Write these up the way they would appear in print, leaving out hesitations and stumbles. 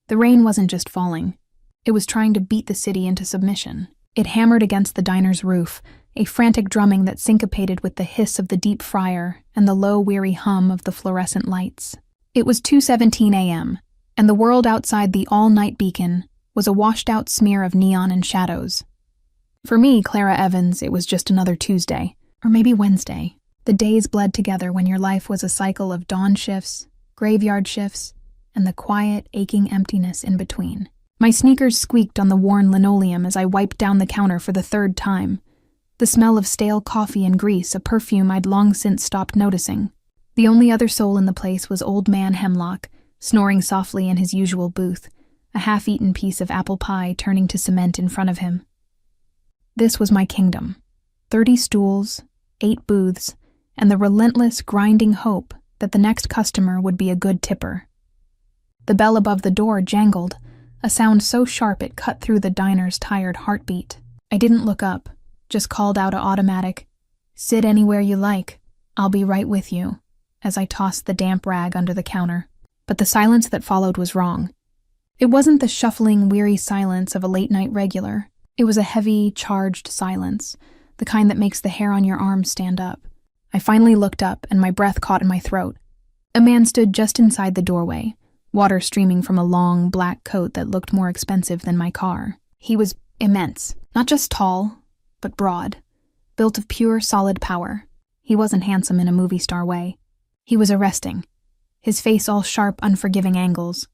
The rain wasn't just falling. It was trying to beat the city into submission. It hammered against the diner's roof, a frantic drumming that syncopated with the hiss of the deep fryer and the low, weary hum of the fluorescent lights. It was 2:17 a.m., and the world outside the all-night beacon was a washed-out smear of neon and shadows. For me, Clara Evans, it was just another Tuesday, or maybe Wednesday. The days bled together when your life was a cycle of dawn shifts, graveyard shifts, and the quiet, aching emptiness in between. My sneakers squeaked on the worn linoleum as I wiped down the counter for the third time. The smell of stale coffee and grease, a perfume I'd long since stopped noticing. The only other soul in the place was Old Man Hemlock, snoring softly in his usual booth, a half-eaten piece of apple pie turning to cement in front of him. This was my kingdom. 30 stools, 8 booths, and the relentless, grinding hope that the next customer would be a good tipper. The bell above the door jangled, a sound so sharp it cut through the diner's tired heartbeat. I didn't look up, just called out an automatic, "Sit anywhere you like, I'll be right with you," as I tossed the damp rag under the counter. But the silence that followed was wrong. It wasn't the shuffling, weary silence of a late-night regular. It was a heavy, charged silence, the kind that makes the hair on your arms stand up. I finally looked up, and my breath caught in my throat. A man stood just inside the doorway, water streaming from a long, black coat that looked more expensive than my car. He was immense, not just tall, but broad, built of pure, solid power. He wasn't handsome in a movie star way. He was arresting, his face all sharp, unforgiving angles,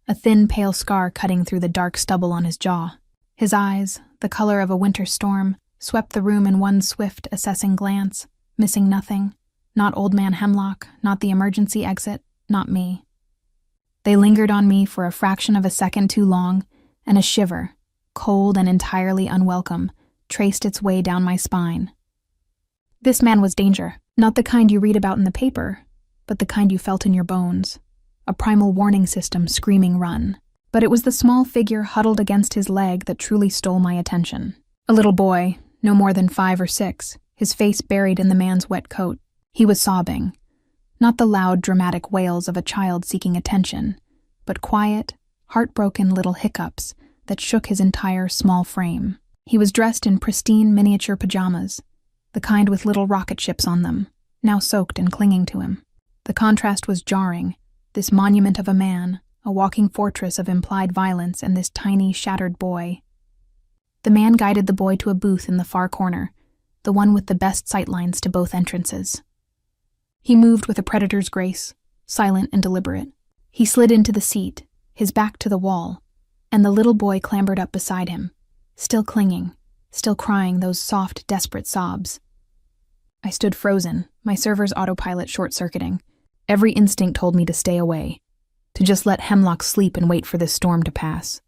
a thin, pale scar cutting through the dark stubble on his jaw. His eyes, the color of a winter storm, swept the room in one swift, assessing glance, missing nothing. Not Old Man Hemlock, not the emergency exit, not me. They lingered on me for a fraction of a second too long, and a shiver, cold and entirely unwelcome, traced its way down my spine. This man was danger, not the kind you read about in the paper, but the kind you felt in your bones. A primal warning system screaming run. But it was the small figure huddled against his leg that truly stole my attention. A little boy, no more than 5 or 6, his face buried in the man's wet coat. He was sobbing. Not the loud, dramatic wails of a child seeking attention, but quiet, heartbroken little hiccups that shook his entire small frame. He was dressed in pristine miniature pajamas, the kind with little rocket ships on them, now soaked and clinging to him. The contrast was jarring, this monument of a man, a walking fortress of implied violence, and this tiny, shattered boy. The man guided the boy to a booth in the far corner, the one with the best sightlines to both entrances. He moved with a predator's grace, silent and deliberate. He slid into the seat, his back to the wall, and the little boy clambered up beside him, still clinging, still crying those soft, desperate sobs. I stood frozen, my server's autopilot short-circuiting. Every instinct told me to stay away, to just let Hemlock sleep and wait for this storm to pass.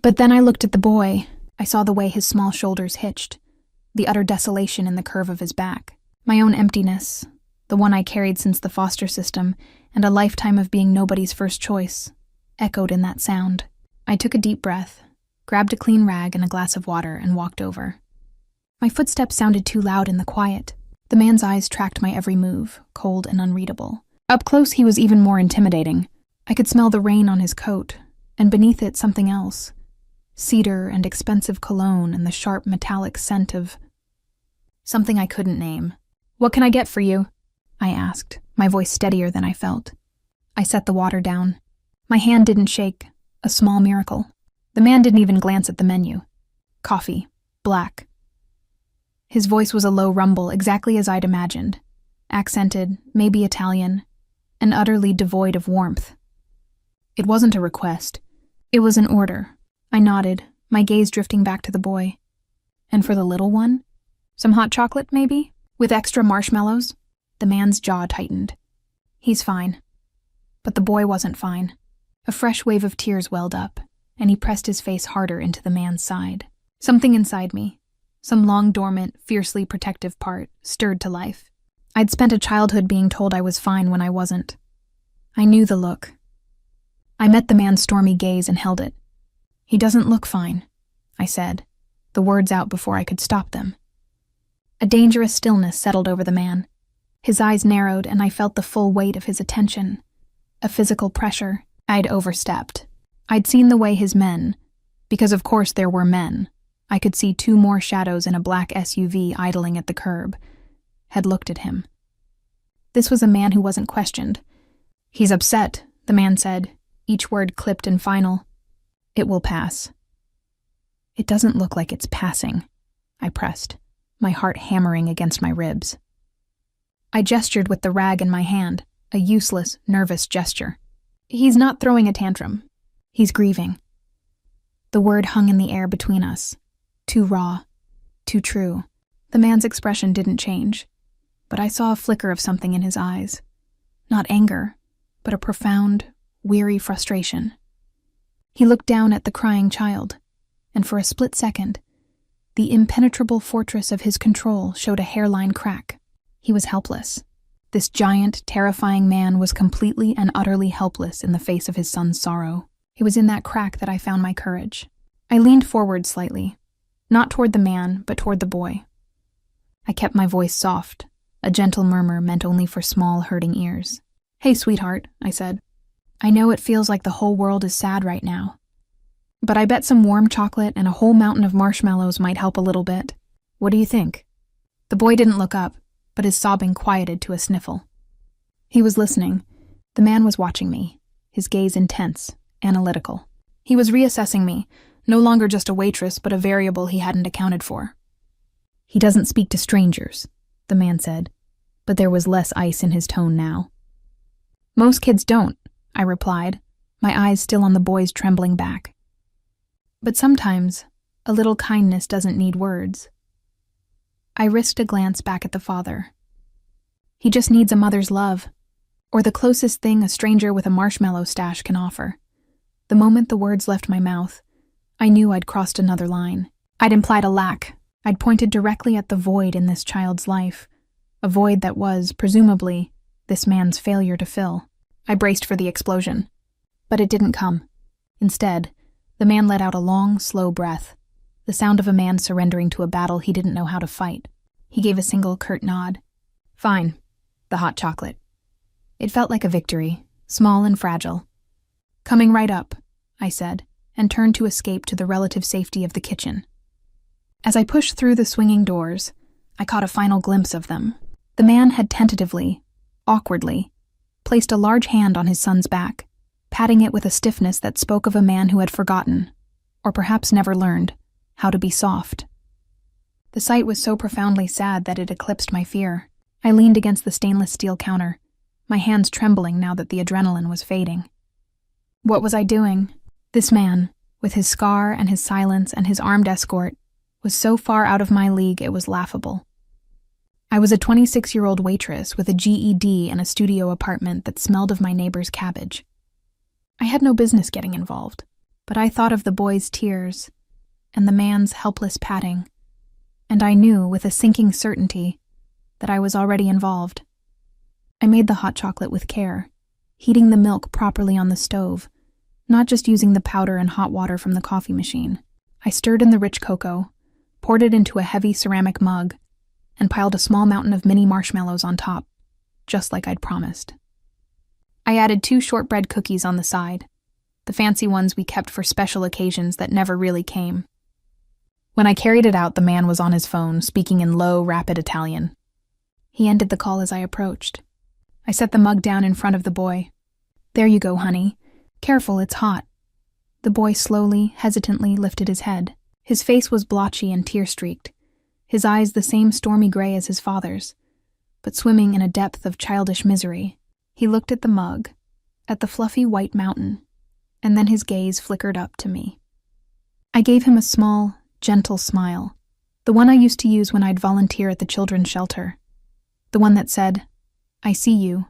But then I looked at the boy. I saw the way his small shoulders hitched, the utter desolation in the curve of his back. My own emptiness, the one I carried since the foster system, and a lifetime of being nobody's first choice, echoed in that sound. I took a deep breath, grabbed a clean rag and a glass of water, and walked over. My footsteps sounded too loud in the quiet. The man's eyes tracked my every move, cold and unreadable. Up close, he was even more intimidating. I could smell the rain on his coat, and beneath it something else. Cedar and expensive cologne and the sharp metallic scent of something I couldn't name. "What can I get for you?" I asked, my voice steadier than I felt. I set the water down. My hand didn't shake, a small miracle. The man didn't even glance at the menu. Coffee, black. His voice was a low rumble, exactly as I'd imagined. Accented, maybe Italian, and utterly devoid of warmth. It wasn't a request. It was an order. I nodded, my gaze drifting back to the boy. And for the little one? Some hot chocolate, maybe? With extra marshmallows? The man's jaw tightened. He's fine. But the boy wasn't fine. A fresh wave of tears welled up, and he pressed his face harder into the man's side. Something inside me, some long-dormant, fiercely protective part, stirred to life. I'd spent a childhood being told I was fine when I wasn't. I knew the look. I met the man's stormy gaze and held it. "He doesn't look fine," I said, the words out before I could stop them. A dangerous stillness settled over the man. His eyes narrowed, and I felt the full weight of his attention. A physical pressure. I'd overstepped. I'd seen the way his men, because of course there were men, I could see 2 more shadows in a black SUV idling at the curb, had looked at him. This was a man who wasn't questioned. "He's upset," the man said, each word clipped and final. "It will pass." "It doesn't look like it's passing," I pressed, my heart hammering against my ribs. I gestured with the rag in my hand, a useless, nervous gesture. "He's not throwing a tantrum. He's grieving." The word hung in the air between us. Too raw, too true. The man's expression didn't change, but I saw a flicker of something in his eyes. Not anger, but a profound, weary frustration. He looked down at the crying child, and for a split second, the impenetrable fortress of his control showed a hairline crack. He was helpless. This giant, terrifying man was completely and utterly helpless in the face of his son's sorrow. It was in that crack that I found my courage. I leaned forward slightly, not toward the man, but toward the boy. I kept my voice soft, a gentle murmur meant only for small, hurting ears. "Hey, sweetheart," I said. "I know it feels like the whole world is sad right now, but I bet some warm chocolate and a whole mountain of marshmallows might help a little bit. What do you think?" The boy didn't look up, but his sobbing quieted to a sniffle. He was listening. The man was watching me, his gaze intense, analytical. He was reassessing me, no longer just a waitress, but a variable he hadn't accounted for. "He doesn't speak to strangers," the man said, but there was less ice in his tone now. "Most kids don't," I replied, my eyes still on the boy's trembling back. "But sometimes, a little kindness doesn't need words." I risked a glance back at the father. "He just needs a mother's love, or the closest thing a stranger with a marshmallow stash can offer." The moment the words left my mouth, I knew I'd crossed another line. I'd implied a lack. I'd pointed directly at the void in this child's life, a void that was, presumably, this man's failure to fill. I braced for the explosion, but it didn't come. Instead, the man let out a long, slow breath, the sound of a man surrendering to a battle he didn't know how to fight. He gave a single curt nod. "Fine, the hot chocolate." It felt like a victory, small and fragile. "Coming right up," I said, and turned to escape to the relative safety of the kitchen. As I pushed through the swinging doors, I caught a final glimpse of them. The man had tentatively, awkwardly, placed a large hand on his son's back, patting it with a stiffness that spoke of a man who had forgotten, or perhaps never learned, how to be soft. The sight was so profoundly sad that it eclipsed my fear. I leaned against the stainless steel counter, my hands trembling now that the adrenaline was fading. What was I doing? This man, with his scar and his silence and his armed escort, was so far out of my league it was laughable. I was a 26-year-old waitress with a GED and a studio apartment that smelled of my neighbor's cabbage. I had no business getting involved, but I thought of the boy's tears and the man's helpless patting, and I knew with a sinking certainty that I was already involved. I made the hot chocolate with care, heating the milk properly on the stove, not just using the powder and hot water from the coffee machine. I stirred in the rich cocoa, poured it into a heavy ceramic mug, and piled a small mountain of mini marshmallows on top, just like I'd promised. I added 2 shortbread cookies on the side, the fancy ones we kept for special occasions that never really came. When I carried it out, the man was on his phone, speaking in low, rapid Italian. He ended the call as I approached. I set the mug down in front of the boy. "There you go, honey. Careful, it's hot." The boy slowly, hesitantly lifted his head. His face was blotchy and tear-streaked, his eyes the same stormy gray as his father's, but swimming in a depth of childish misery. He looked at the mug, at the fluffy white mountain, and then his gaze flickered up to me. I gave him a small, gentle smile, the one I used to use when I'd volunteer at the children's shelter, the one that said, "I see you,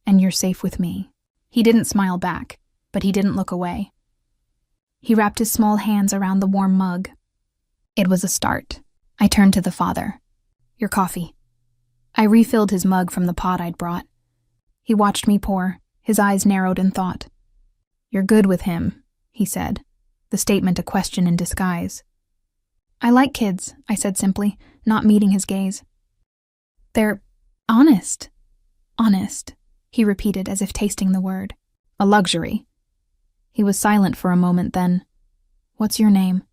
and you're safe with me." He didn't smile back, but he didn't look away. He wrapped his small hands around the warm mug. It was a start. I turned to the father. "Your coffee." I refilled his mug from the pot I'd brought. He watched me pour, his eyes narrowed in thought. "You're good with him," he said, the statement a question in disguise. "I like kids," I said simply, not meeting his gaze. "They're honest." "Honest," he repeated as if tasting the word. "A luxury." He was silent for a moment then. "What's your name?"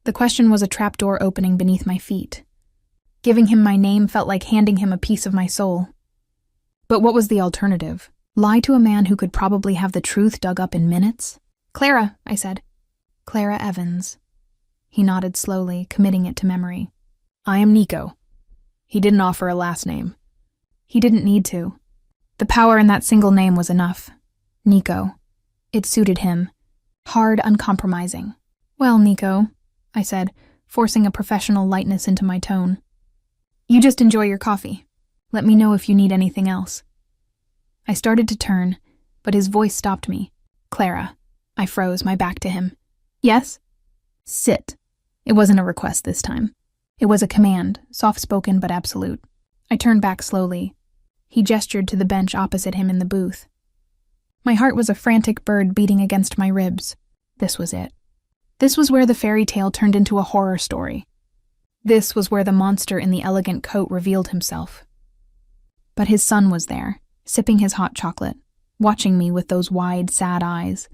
The question was a trapdoor opening beneath my feet. Giving him my name felt like handing him a piece of my soul. But what was the alternative? Lie to a man who could probably have the truth dug up in minutes? "Clara," I said. "Clara Evans." He nodded slowly, committing it to memory. "I am Nico." He didn't offer a last name. He didn't need to. The power in that single name was enough. Nico. It suited him. Hard, uncompromising. "Well, Nico," I said, forcing a professional lightness into my tone. "You just enjoy your coffee. Let me know if you need anything else." I started to turn, but his voice stopped me. "Clara." I froze, my back to him. "Yes?" "Sit." It wasn't a request this time. It was a command, soft-spoken but absolute. I turned back slowly. He gestured to the bench opposite him in the booth. My heart was a frantic bird beating against my ribs. This was it. This was where the fairy tale turned into a horror story. This was where the monster in the elegant coat revealed himself. But his son was there, sipping his hot chocolate, watching me with those wide, sad eyes.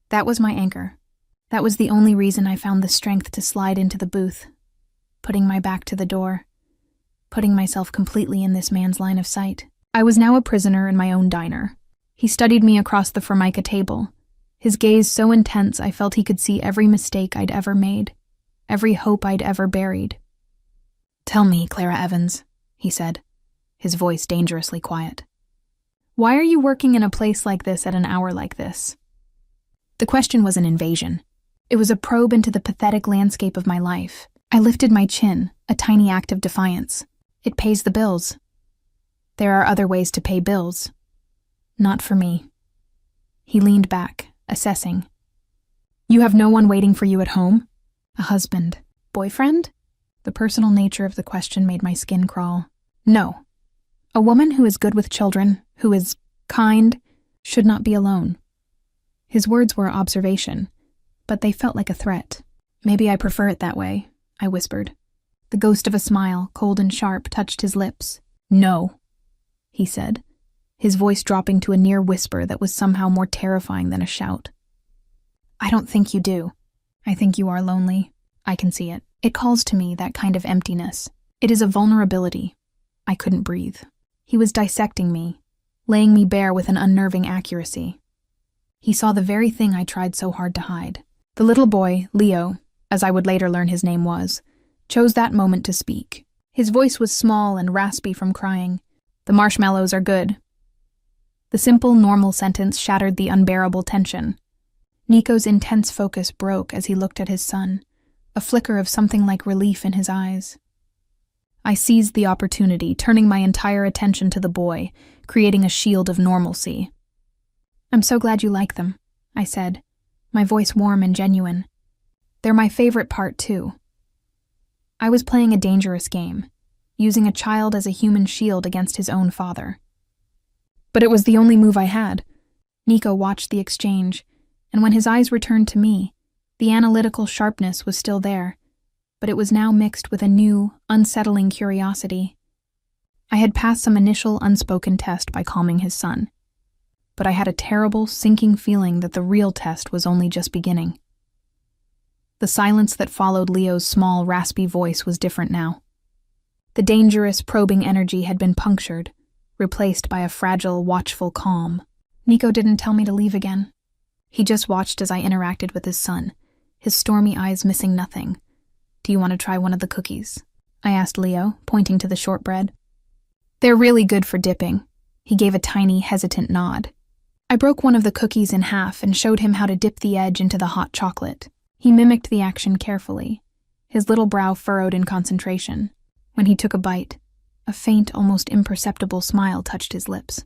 That was my anchor. That was the only reason I found the strength to slide into the booth, putting my back to the door, putting myself completely in this man's line of sight. I was now a prisoner in my own diner. He studied me across the formica table, his gaze so intense I felt he could see every mistake I'd ever made, every hope I'd ever buried. "Tell me, Clara Evans," he said, his voice dangerously quiet. "Why are you working in a place like this at an hour like this?" The question was an invasion. It was a probe into the pathetic landscape of my life. I lifted my chin, a tiny act of defiance. It pays the bills. There are other ways to pay bills. Not for me. He leaned back, assessing. "You have no one waiting for you at home? A husband? Boyfriend?" The personal nature of the question made my skin crawl. "No. A woman who is good with children, who is kind, should not be alone." His words were observation, but they felt like a threat. "Maybe I prefer it that way," I whispered. The ghost of a smile, cold and sharp, touched his lips. "No," he said, his voice dropping to a near whisper that was somehow more terrifying than a shout. "I don't think you do. I think you are lonely. I can see it. It calls to me, that kind of emptiness. It is a vulnerability. I couldn't breathe." He was dissecting me, laying me bare with an unnerving accuracy. He saw the very thing I tried so hard to hide. The little boy, Leo, as I would later learn his name was, chose that moment to speak. His voice was small and raspy from crying. "The marshmallows are good." The simple, normal sentence shattered the unbearable tension. Nico's intense focus broke as he looked at his son, a flicker of something like relief in his eyes. I seized the opportunity, turning my entire attention to the boy, creating a shield of normalcy. "I'm so glad you like them," I said, my voice warm and genuine. "They're my favorite part, too." I was playing a dangerous game, using a child as a human shield against his own father. But it was the only move I had. Nico watched the exchange, and when his eyes returned to me, the analytical sharpness was still there, but it was now mixed with a new, unsettling curiosity. I had passed some initial unspoken test by calming his son, but I had a terrible, sinking feeling that the real test was only just beginning. The silence that followed Leo's small, raspy voice was different now. The dangerous, probing energy had been punctured, replaced by a fragile, watchful calm. Nico didn't tell me to leave again. He just watched as I interacted with his son, his stormy eyes missing nothing. "Do you want to try one of the cookies?" I asked Leo, pointing to the shortbread. "They're really good for dipping." He gave a tiny, hesitant nod. I broke one of the cookies in half and showed him how to dip the edge into the hot chocolate. He mimicked the action carefully, his little brow furrowed in concentration. When he took a bite, a faint, almost imperceptible smile touched his lips.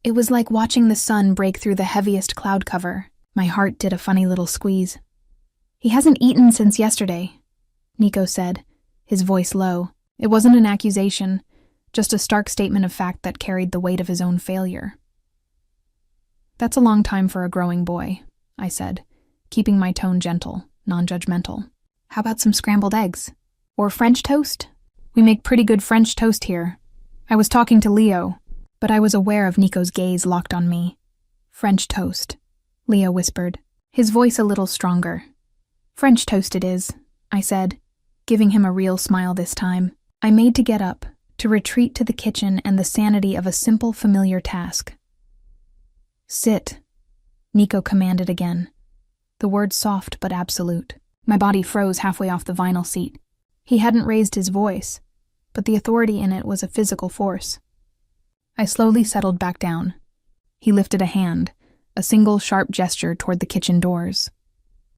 It was like watching the sun break through the heaviest cloud cover. My heart did a funny little squeeze. "He hasn't eaten since yesterday," Nico said, his voice low. It wasn't an accusation, just a stark statement of fact that carried the weight of his own failure. "That's a long time for a growing boy," I said, keeping my tone gentle, non-judgmental. "How about some scrambled eggs? Or French toast? We make pretty good French toast here." I was talking to Leo, but I was aware of Nico's gaze locked on me. French toast. Leo whispered, his voice a little stronger. French toast it is, I said, giving him a real smile this time. I made to get up, to retreat to the kitchen and the sanity of a simple, familiar task. Sit, Nico commanded again, the words soft but absolute. My body froze halfway off the vinyl seat. He hadn't raised his voice, but the authority in it was a physical force. I slowly settled back down. He lifted a hand, a single sharp gesture toward the kitchen doors.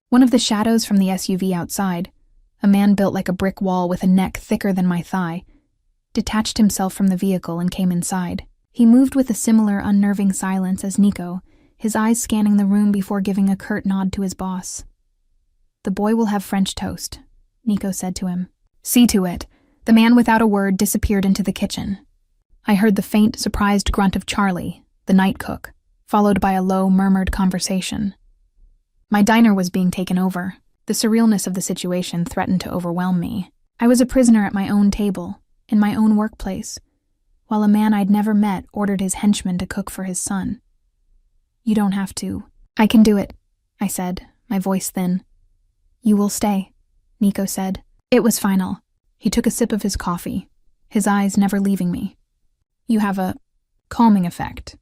One of the shadows from the SUV outside, a man built like a brick wall with a neck thicker than my thigh, detached himself from the vehicle and came inside. He moved with a similar unnerving silence as Nico, his eyes scanning the room before giving a curt nod to his boss. The boy will have French toast, Nico said to him. See to it. The man without a word disappeared into the kitchen. I heard the faint, surprised grunt of Charlie, the night cook, followed by a low, murmured conversation. My diner was being taken over. The surrealness of the situation threatened to overwhelm me. I was a prisoner at my own table, in my own workplace, while a man I'd never met ordered his henchman to cook for his son. You don't have to. I can do it, I said, my voice thin. You will stay, Nico said. It was final. He took a sip of his coffee, his eyes never leaving me. You have a calming effect.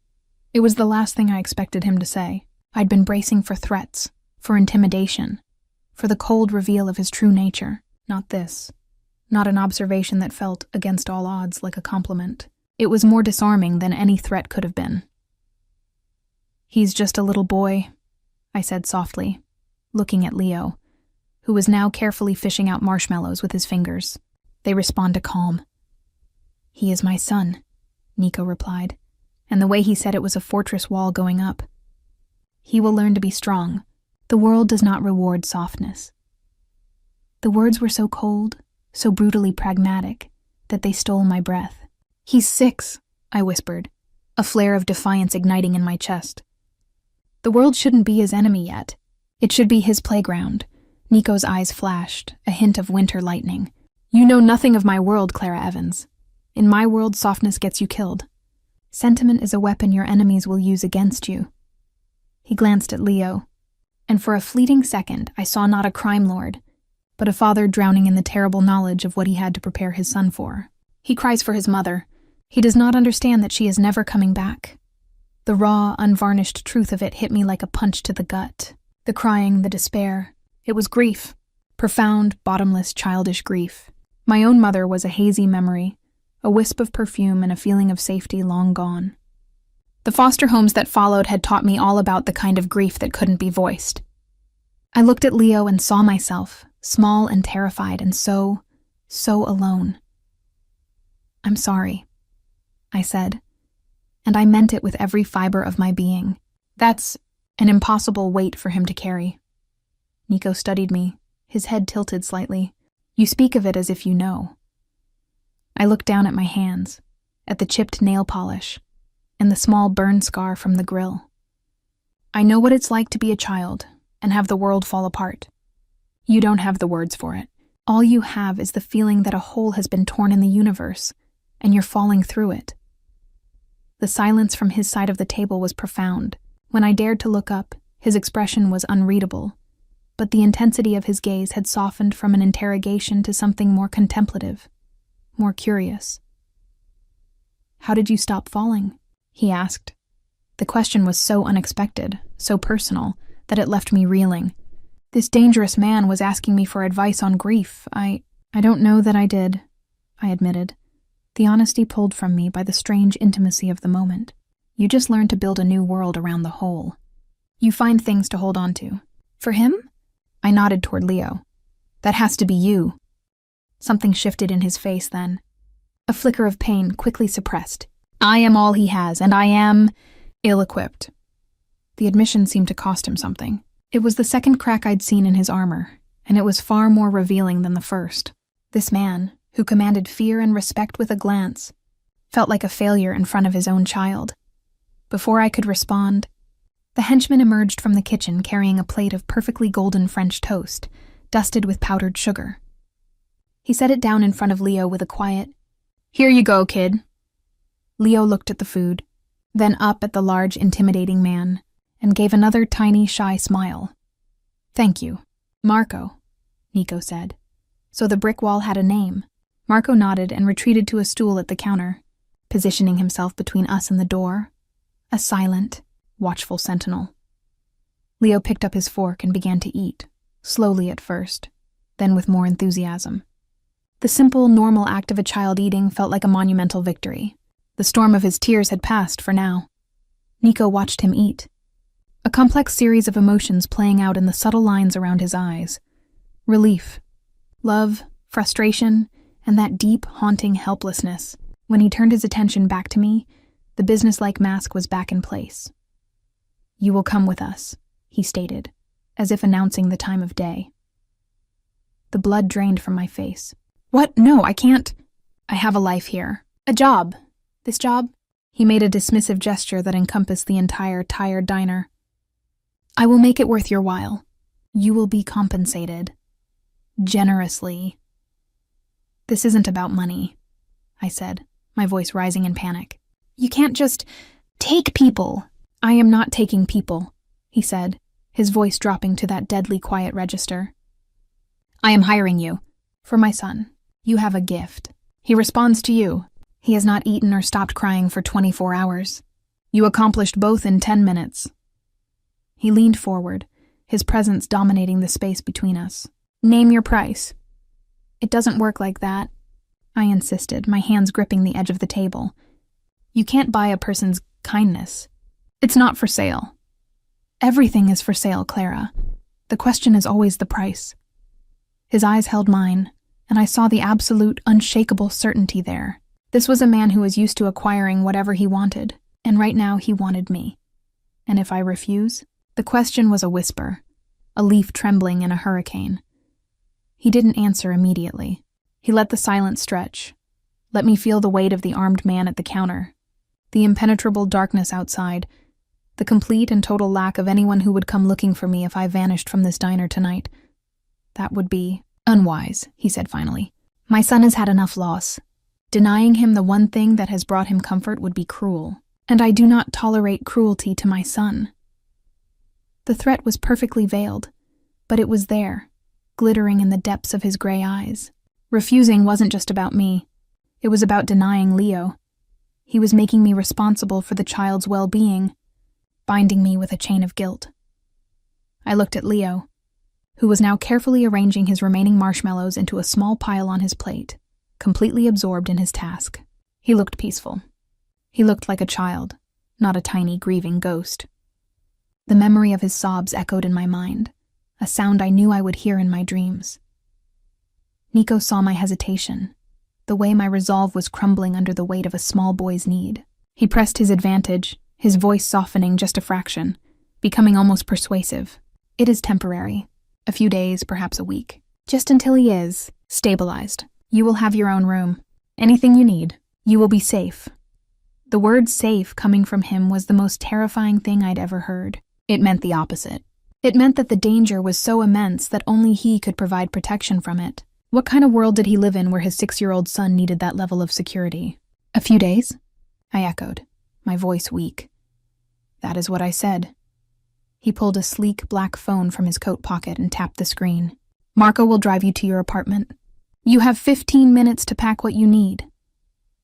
It was the last thing I expected him to say. I'd been bracing for threats, for intimidation, for the cold reveal of his true nature. Not this. Not an observation that felt, against all odds, like a compliment. It was more disarming than any threat could have been. He's just a little boy, I said softly, looking at Leo, who was now carefully fishing out marshmallows with his fingers. They respond to calm. He is my son, Nico replied, and the way he said it was a fortress wall going up. He will learn to be strong. The world does not reward softness. The words were so cold, so brutally pragmatic, that they stole my breath. He's 6, I whispered, a flare of defiance igniting in my chest. The world shouldn't be his enemy yet. It should be his playground. Nico's eyes flashed, a hint of winter lightning. You know nothing of my world, Clara Evans. In my world, softness gets you killed. Sentiment is a weapon your enemies will use against you. He glanced at Leo, and for a fleeting second I saw not a crime lord, but a father drowning in the terrible knowledge of what he had to prepare his son for. He cries for his mother. He does not understand that she is never coming back. The raw, unvarnished truth of it hit me like a punch to the gut. The crying, the despair. It was grief. Profound, bottomless, childish grief. My own mother was a hazy memory, a wisp of perfume and a feeling of safety long gone. The foster homes that followed had taught me all about the kind of grief that couldn't be voiced. I looked at Leo and saw myself, small and terrified and so alone. I'm sorry, I said, and I meant it with every fiber of my being. That's an impossible weight for him to carry. Nico studied me, his head tilted slightly. You speak of it as if you know. I looked down at my hands, at the chipped nail polish, and the small burn scar from the grill. I know what it's like to be a child and have the world fall apart. You don't have the words for it. All you have is the feeling that a hole has been torn in the universe, and you're falling through it. The silence from his side of the table was profound. When I dared to look up, his expression was unreadable, but the intensity of his gaze had softened from an interrogation to something more contemplative, more curious. How did you stop falling? He asked. The question was so unexpected, so personal, that it left me reeling. This dangerous man was asking me for advice on grief. I don't know that I did, I admitted, the honesty pulled from me by the strange intimacy of the moment. You just learn to build a new world around the hole. You find things to hold on to. For him? I nodded toward Leo. That has to be you. Something shifted in his face then. A flicker of pain quickly suppressed. I am all he has, and I am ill-equipped. The admission seemed to cost him something. It was the second crack I'd seen in his armor, and it was far more revealing than the first. This man, who commanded fear and respect with a glance, felt like a failure in front of his own child. Before I could respond, the henchman emerged from the kitchen carrying a plate of perfectly golden French toast, dusted with powdered sugar. He set it down in front of Leo with a quiet, "Here you go, kid." Leo looked at the food, then up at the large, intimidating man, and gave another tiny, shy smile. "Thank you." "Marco," Nico said. So the brick wall had a name. Marco nodded and retreated to a stool at the counter, positioning himself between us and the door, a silent, watchful sentinel. Leo picked up his fork and began to eat, slowly at first, then with more enthusiasm. The simple, normal act of a child eating felt like a monumental victory. The storm of his tears had passed for now. Nico watched him eat, a complex series of emotions playing out in the subtle lines around his eyes. Relief, love, frustration, and that deep, haunting helplessness. When he turned his attention back to me, the businesslike mask was back in place. "You will come with us," he stated, as if announcing the time of day. The blood drained from my face. "What? No, I can't. I have a life here. A job. This job?" He made a dismissive gesture that encompassed the entire tired diner. "I will make it worth your while. You will be compensated. Generously." "This isn't about money," I said, my voice rising in panic. "You can't just take people." "I am not taking people," he said, his voice dropping to that deadly quiet register. "I am hiring you. For my son. You have a gift. He responds to you. He has not eaten or stopped crying for 24 hours. You accomplished both in 10 minutes. He leaned forward, his presence dominating the space between us. "Name your price." "It doesn't work like that," I insisted, my hands gripping the edge of the table. "You can't buy a person's kindness. It's not for sale." "Everything is for sale, Clara. The question is always the price." His eyes held mine, and I saw the absolute, unshakable certainty there. This was a man who was used to acquiring whatever he wanted, and right now he wanted me. And if I refuse? The question was a whisper, a leaf trembling in a hurricane. He didn't answer immediately. He let the silence stretch, let me feel the weight of the armed man at the counter, the impenetrable darkness outside, the complete and total lack of anyone who would come looking for me if I vanished from this diner tonight. "That would be unwise," he said finally. "My son has had enough loss. Denying him the one thing that has brought him comfort would be cruel, and I do not tolerate cruelty to my son." The threat was perfectly veiled, but it was there, glittering in the depths of his gray eyes. Refusing wasn't just about me. It was about denying Leo. He was making me responsible for the child's well-being, binding me with a chain of guilt. I looked at Leo, who was now carefully arranging his remaining marshmallows into a small pile on his plate, completely absorbed in his task. He looked peaceful. He looked like a child, not a tiny, grieving ghost. The memory of his sobs echoed in my mind, a sound I knew I would hear in my dreams. Nico saw my hesitation, the way my resolve was crumbling under the weight of a small boy's need. He pressed his advantage, his voice softening just a fraction, becoming almost persuasive. "It is temporary. A few days, perhaps a week. Just until he is stabilized. You will have your own room. Anything you need. You will be safe." The word safe coming from him was the most terrifying thing I'd ever heard. It meant the opposite. It meant that the danger was so immense that only he could provide protection from it. What kind of world did he live in where his 6-year-old son needed that level of security? "A few days?" I echoed, my voice weak. "That is what I said." He pulled a sleek black phone from his coat pocket and tapped the screen. "Marco will drive you to your apartment. You have 15 minutes to pack what you need."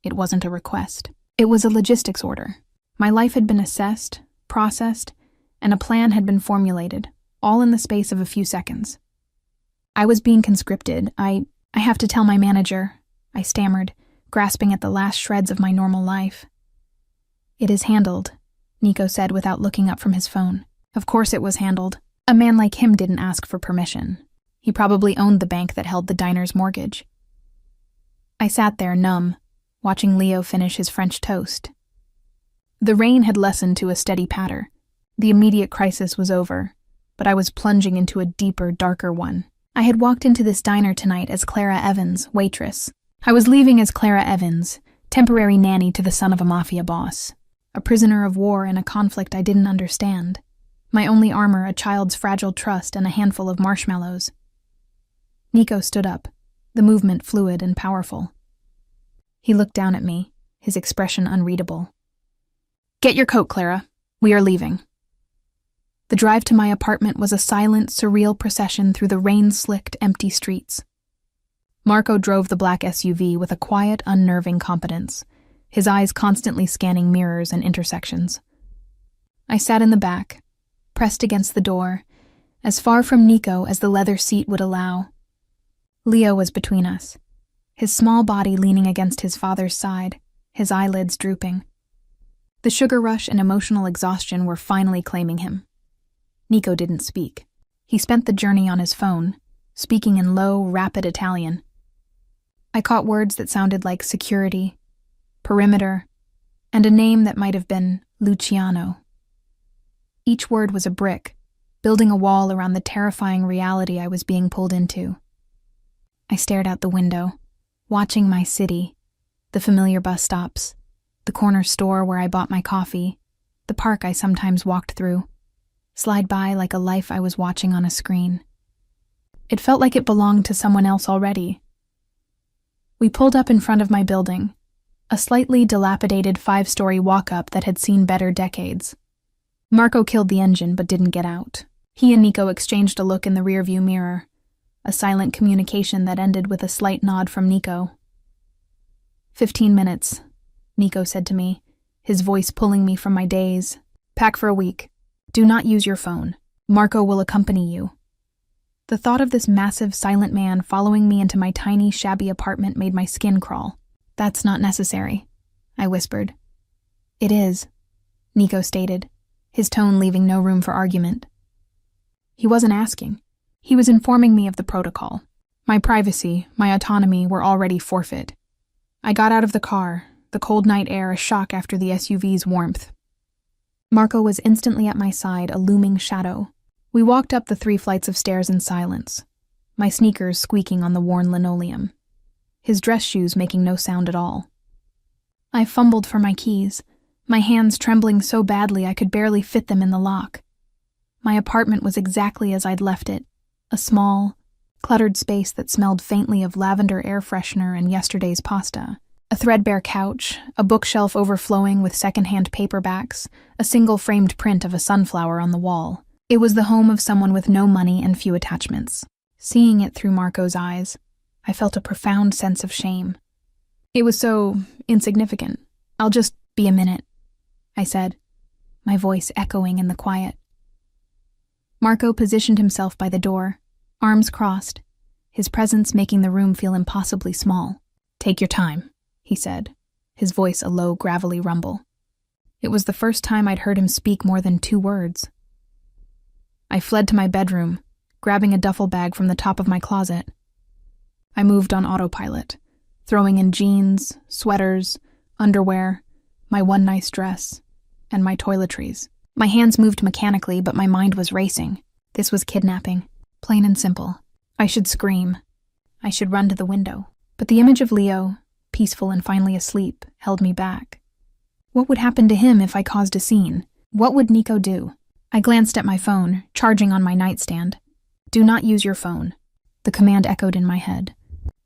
It wasn't a request. It was a logistics order. My life had been assessed, processed, and a plan had been formulated, all in the space of a few seconds. I was being conscripted. I have to tell my manager," I stammered, grasping at the last shreds of my normal life. "It is handled," Nico said without looking up from his phone. Of course it was handled. A man like him didn't ask for permission. He probably owned the bank that held the diner's mortgage. I sat there numb, watching Leo finish his French toast. The rain had lessened to a steady patter. The immediate crisis was over, but I was plunging into a deeper, darker one. I had walked into this diner tonight as Clara Evans, waitress. I was leaving as Clara Evans, temporary nanny to the son of a Mafia boss, a prisoner of war in a conflict I didn't understand. My only armor, a child's fragile trust and a handful of marshmallows. Nico stood up, the movement fluid and powerful. He looked down at me, his expression unreadable. "Get your coat, Clara. We are leaving." The drive to my apartment was a silent, surreal procession through the rain-slicked, empty streets. Marco drove the black SUV with a quiet, unnerving competence, his eyes constantly scanning mirrors and intersections. I sat in the back, pressed against the door, as far from Nico as the leather seat would allow. Leo was between us, his small body leaning against his father's side, his eyelids drooping. The sugar rush and emotional exhaustion were finally claiming him. Nico didn't speak. He spent the journey on his phone, speaking in low, rapid Italian. I caught words that sounded like security, perimeter, and a name that might have been Luciano. Each word was a brick, building a wall around the terrifying reality I was being pulled into. I stared out the window, watching my city, the familiar bus stops, the corner store where I bought my coffee, the park I sometimes walked through, slide by like a life I was watching on a screen. It felt like it belonged to someone else already. We pulled up in front of my building, a slightly dilapidated 5-story walk-up that had seen better decades. Marco killed the engine but didn't get out. He and Nico exchanged a look in the rearview mirror, a silent communication that ended with a slight nod from Nico. 15 minutes, Nico said to me, his voice pulling me from my daze. Pack for a week. Do not use your phone. Marco will accompany you. The thought of this massive, silent man following me into my tiny, shabby apartment made my skin crawl. That's not necessary, I whispered. It is, Nico stated, his tone leaving no room for argument. He wasn't asking. He was informing me of the protocol. My privacy, my autonomy were already forfeit. I got out of the car, the cold night air a shock after the SUV's warmth. Marco was instantly at my side, a looming shadow. We walked up the 3 flights of stairs in silence, my sneakers squeaking on the worn linoleum, his dress shoes making no sound at all. I fumbled for my keys, my hands trembling so badly I could barely fit them in the lock. My apartment was exactly as I'd left it, a small, cluttered space that smelled faintly of lavender air freshener and yesterday's pasta. A threadbare couch, a bookshelf overflowing with secondhand paperbacks, a single framed print of a sunflower on the wall. It was the home of someone with no money and few attachments. Seeing it through Marco's eyes, I felt a profound sense of shame. It was so insignificant. I'll just be a minute, I said, my voice echoing in the quiet. Marco positioned himself by the door, arms crossed, his presence making the room feel impossibly small. Take your time, he said, his voice a low, gravelly rumble. It was the first time I'd heard him speak more than 2 words. I fled to my bedroom, grabbing a duffel bag from the top of my closet. I moved on autopilot, throwing in jeans, sweaters, underwear, my one nice dress, and my toiletries. My hands moved mechanically, but my mind was racing. This was kidnapping, plain and simple. I should scream. I should run to the window. But the image of Leo, peaceful and finally asleep, held me back. What would happen to him if I caused a scene? What would Nico do? I glanced at my phone, charging on my nightstand. Do not use your phone. The command echoed in my head.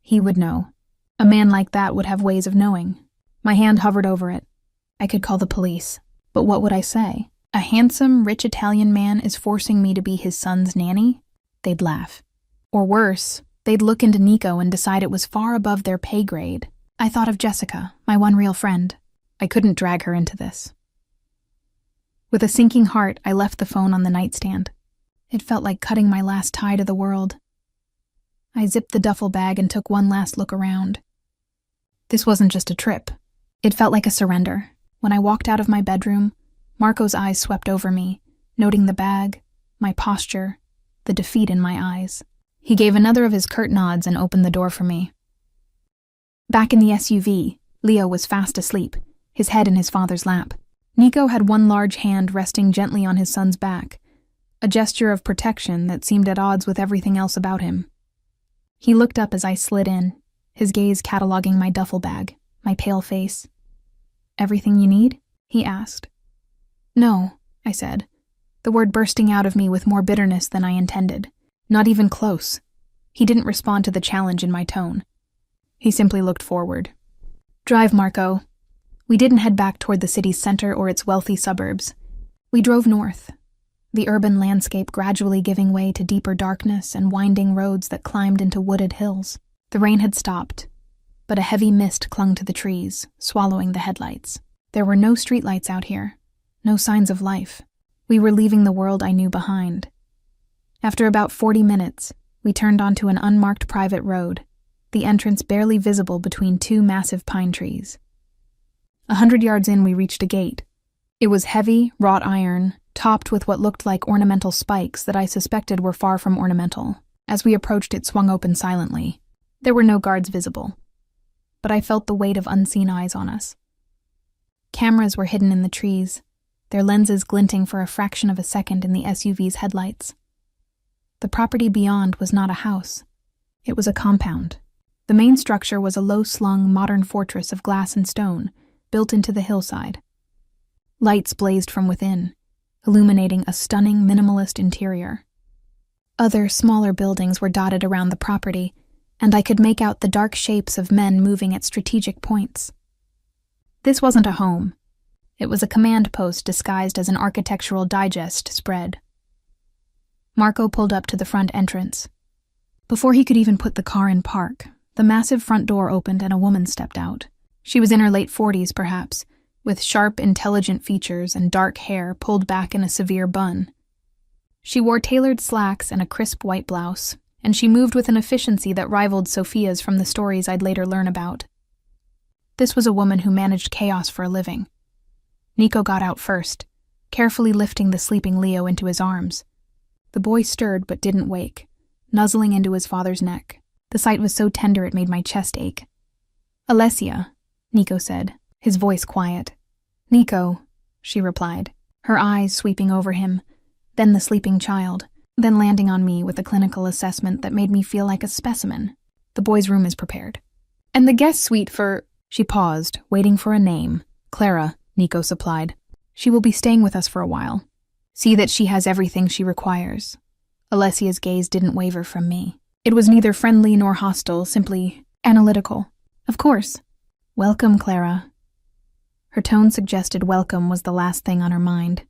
He would know. A man like that would have ways of knowing. My hand hovered over it. I could call the police. But what would I say? A handsome, rich Italian man is forcing me to be his son's nanny? They'd laugh. Or worse, they'd look into Nico and decide it was far above their pay grade. I thought of Jessica, my one real friend. I couldn't drag her into this. With a sinking heart, I left the phone on the nightstand. It felt like cutting my last tie to the world. I zipped the duffel bag and took one last look around. This wasn't just a trip. It felt like a surrender. When I walked out of my bedroom, Marco's eyes swept over me, noting the bag, my posture, the defeat in my eyes. He gave another of his curt nods and opened the door for me. Back in the SUV, Leo was fast asleep, his head in his father's lap. Nico had one large hand resting gently on his son's back, a gesture of protection that seemed at odds with everything else about him. He looked up as I slid in, his gaze cataloging my duffel bag, my pale face. "Everything you need?" he asked. "No," I said, the word bursting out of me with more bitterness than I intended. Not even close. He didn't respond to the challenge in my tone. He simply looked forward. "Drive, Marco." We didn't head back toward the city's center or its wealthy suburbs. We drove north, the urban landscape gradually giving way to deeper darkness and winding roads that climbed into wooded hills. The rain had stopped, but a heavy mist clung to the trees, swallowing the headlights. There were no streetlights out here, no signs of life. We were leaving the world I knew behind. After about 40 minutes, we turned onto an unmarked private road, the entrance barely visible between two massive pine trees. 100 yards in, we reached a gate. It was heavy, wrought iron, topped with what looked like ornamental spikes that I suspected were far from ornamental. As we approached, it swung open silently. There were no guards visible, but I felt the weight of unseen eyes on us. Cameras were hidden in the trees, their lenses glinting for a fraction of a second in the SUV's headlights. The property beyond was not a house. It was a compound. The main structure was a low-slung, modern fortress of glass and stone, built into the hillside. Lights blazed from within, illuminating a stunning, minimalist interior. Other, smaller buildings were dotted around the property, and I could make out the dark shapes of men moving at strategic points. This wasn't a home. It was a command post disguised as an architectural digest spread. Marco pulled up to the front entrance. Before he could even put the car in park, the massive front door opened and a woman stepped out. She was in her late 40s, perhaps, with sharp, intelligent features and dark hair pulled back in a severe bun. She wore tailored slacks and a crisp white blouse, and she moved with an efficiency that rivaled Sophia's from the stories I'd later learn about. This was a woman who managed chaos for a living. Nico got out first, carefully lifting the sleeping Leo into his arms. The boy stirred but didn't wake, nuzzling into his father's neck. The sight was so tender it made my chest ache. "Alessia," Nico said, his voice quiet. "Nico," she replied, her eyes sweeping over him, then the sleeping child, then landing on me with a clinical assessment that made me feel like a specimen. "The boy's room is prepared. And the guest suite for—" She paused, waiting for a name. "Clara," Nico supplied. "She will be staying with us for a while. See that she has everything she requires." Alessia's gaze didn't waver from me. It was neither friendly nor hostile, simply analytical. "Of course. Welcome, Clara." Her tone suggested welcome was the last thing on her mind.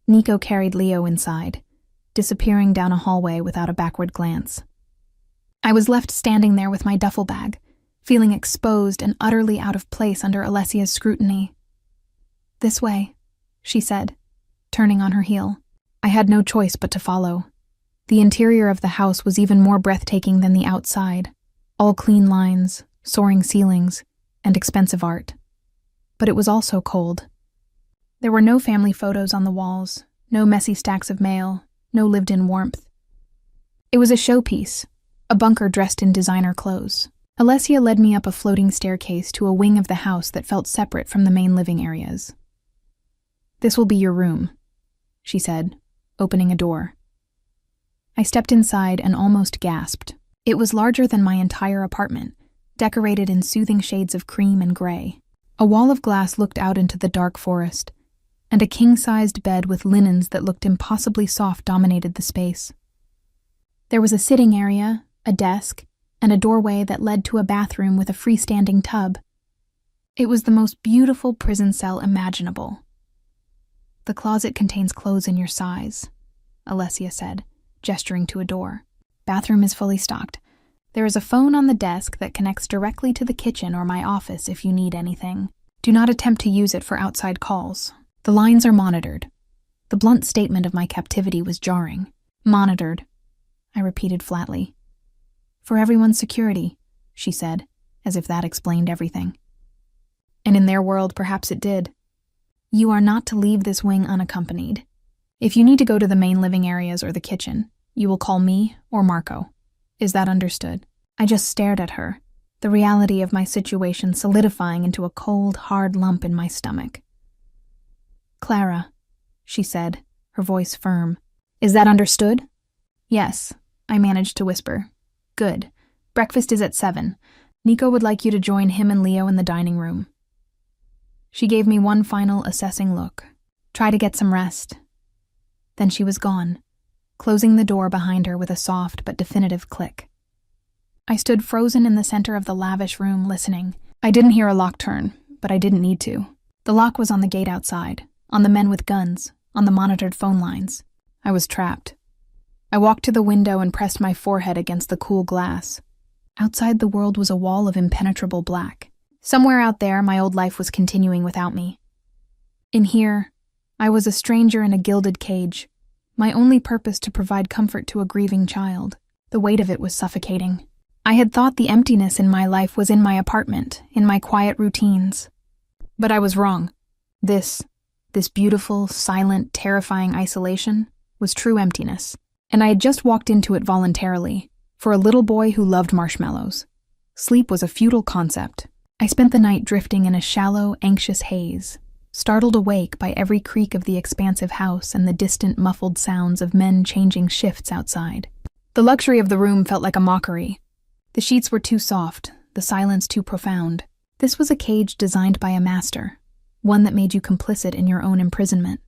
Nico carried Leo inside, disappearing down a hallway without a backward glance. I was left standing there with my duffel bag, feeling exposed and utterly out of place under Alessia's scrutiny. "This way," she said, turning on her heel. I had no choice but to follow. The interior of the house was even more breathtaking than the outside, all clean lines, soaring ceilings, and expensive art. But it was also cold. There were no family photos on the walls, no messy stacks of mail, no lived-in warmth. It was a showpiece, a bunker dressed in designer clothes. Alessia led me up a floating staircase to a wing of the house that felt separate from the main living areas. "This will be your room," she said, opening a door. I stepped inside and almost gasped. It was larger than my entire apartment, decorated in soothing shades of cream and gray. A wall of glass looked out into the dark forest, and a king-sized bed with linens that looked impossibly soft dominated the space. There was a sitting area, a desk, and a doorway that led to a bathroom with a freestanding tub. It was the most beautiful prison cell imaginable. "The closet contains clothes in your size," Alessia said, gesturing to a door. "Bathroom is fully stocked. There is a phone on the desk that connects directly to the kitchen or my office if you need anything. Do not attempt to use it for outside calls. The lines are monitored." The blunt statement of my captivity was jarring. "Monitored," I repeated flatly. "For everyone's security," she said, as if that explained everything. And in their world, perhaps it did. "You are not to leave this wing unaccompanied. If you need to go to the main living areas or the kitchen, you will call me or Marco. Is that understood?" I just stared at her, the reality of my situation solidifying into a cold, hard lump in my stomach. "Clara," she said, her voice firm. "Is that understood?" "Yes," I managed to whisper. "Good. Breakfast is at 7. Nico would like you to join him and Leo in the dining room." She gave me one final assessing look. "Try to get some rest." Then she was gone, closing the door behind her with a soft but definitive click. I stood frozen in the center of the lavish room, listening. I didn't hear a lock turn, but I didn't need to. The lock was on the gate outside, on the men with guns, on the monitored phone lines. I was trapped. I walked to the window and pressed my forehead against the cool glass. Outside, the world was a wall of impenetrable black. Somewhere out there, my old life was continuing without me. In here, I was a stranger in a gilded cage, my only purpose to provide comfort to a grieving child. The weight of it was suffocating. I had thought the emptiness in my life was in my apartment, in my quiet routines. But I was wrong. This beautiful, silent, terrifying isolation was true emptiness, and I had just walked into it voluntarily, for a little boy who loved marshmallows. Sleep was a futile concept. I spent the night drifting in a shallow, anxious haze, startled awake by every creak of the expansive house and the distant, muffled sounds of men changing shifts outside. The luxury of the room felt like a mockery. The sheets were too soft, the silence too profound. This was a cage designed by a master, one that made you complicit in your own imprisonment.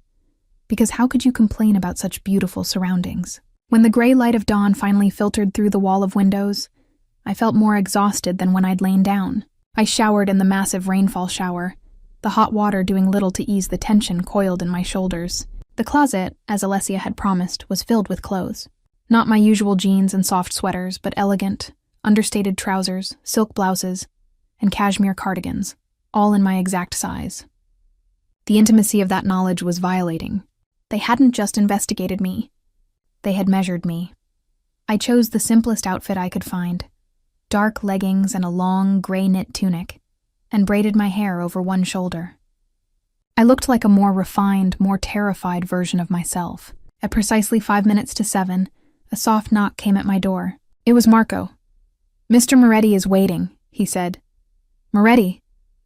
Because how could you complain about such beautiful surroundings? When the gray light of dawn finally filtered through the wall of windows, I felt more exhausted than when I'd lain down. I showered in the massive rainfall shower, the hot water doing little to ease the tension coiled in my shoulders. The closet, as Alessia had promised, was filled with clothes. Not my usual jeans and soft sweaters, but elegant, understated trousers, silk blouses, and cashmere cardigans, all in my exact size. The intimacy of that knowledge was violating. They hadn't just investigated me. They had measured me. I chose the simplest outfit I could find, dark leggings and a long, gray knit tunic, and braided my hair over one shoulder. I looked like a more refined, more terrified version of myself. At precisely 5 minutes to 7, a soft knock came at my door. It was Marco. "Mr. Moretti is waiting," he said. Moretti?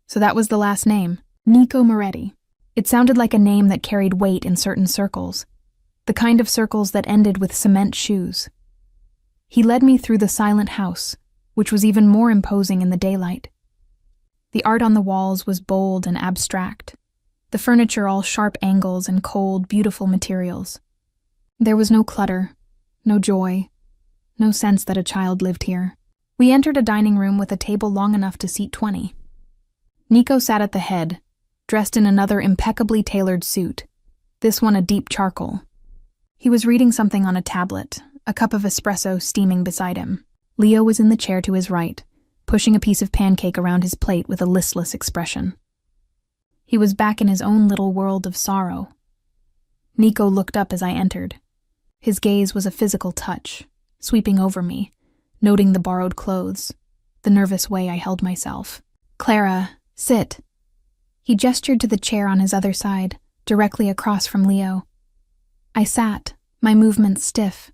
So that was the last name. Nico Moretti. It sounded like a name that carried weight in certain circles, the kind of circles that ended with cement shoes. He led me through the silent house, which was even more imposing in the daylight. The art on the walls was bold and abstract, the furniture all sharp angles and cold, beautiful materials. There was no clutter, no joy, no sense that a child lived here. We entered a dining room with a table long enough to seat 20. Nico sat at the head, dressed in another impeccably tailored suit, this one a deep charcoal. He was reading something on a tablet, a cup of espresso steaming beside him. Leo was in the chair to his right, pushing a piece of pancake around his plate with a listless expression. He was back in his own little world of sorrow. Nico looked up as I entered. His gaze was a physical touch, sweeping over me, noting the borrowed clothes, the nervous way I held myself. "Clara, sit." He gestured to the chair on his other side, directly across from Leo. I sat, my movements stiff.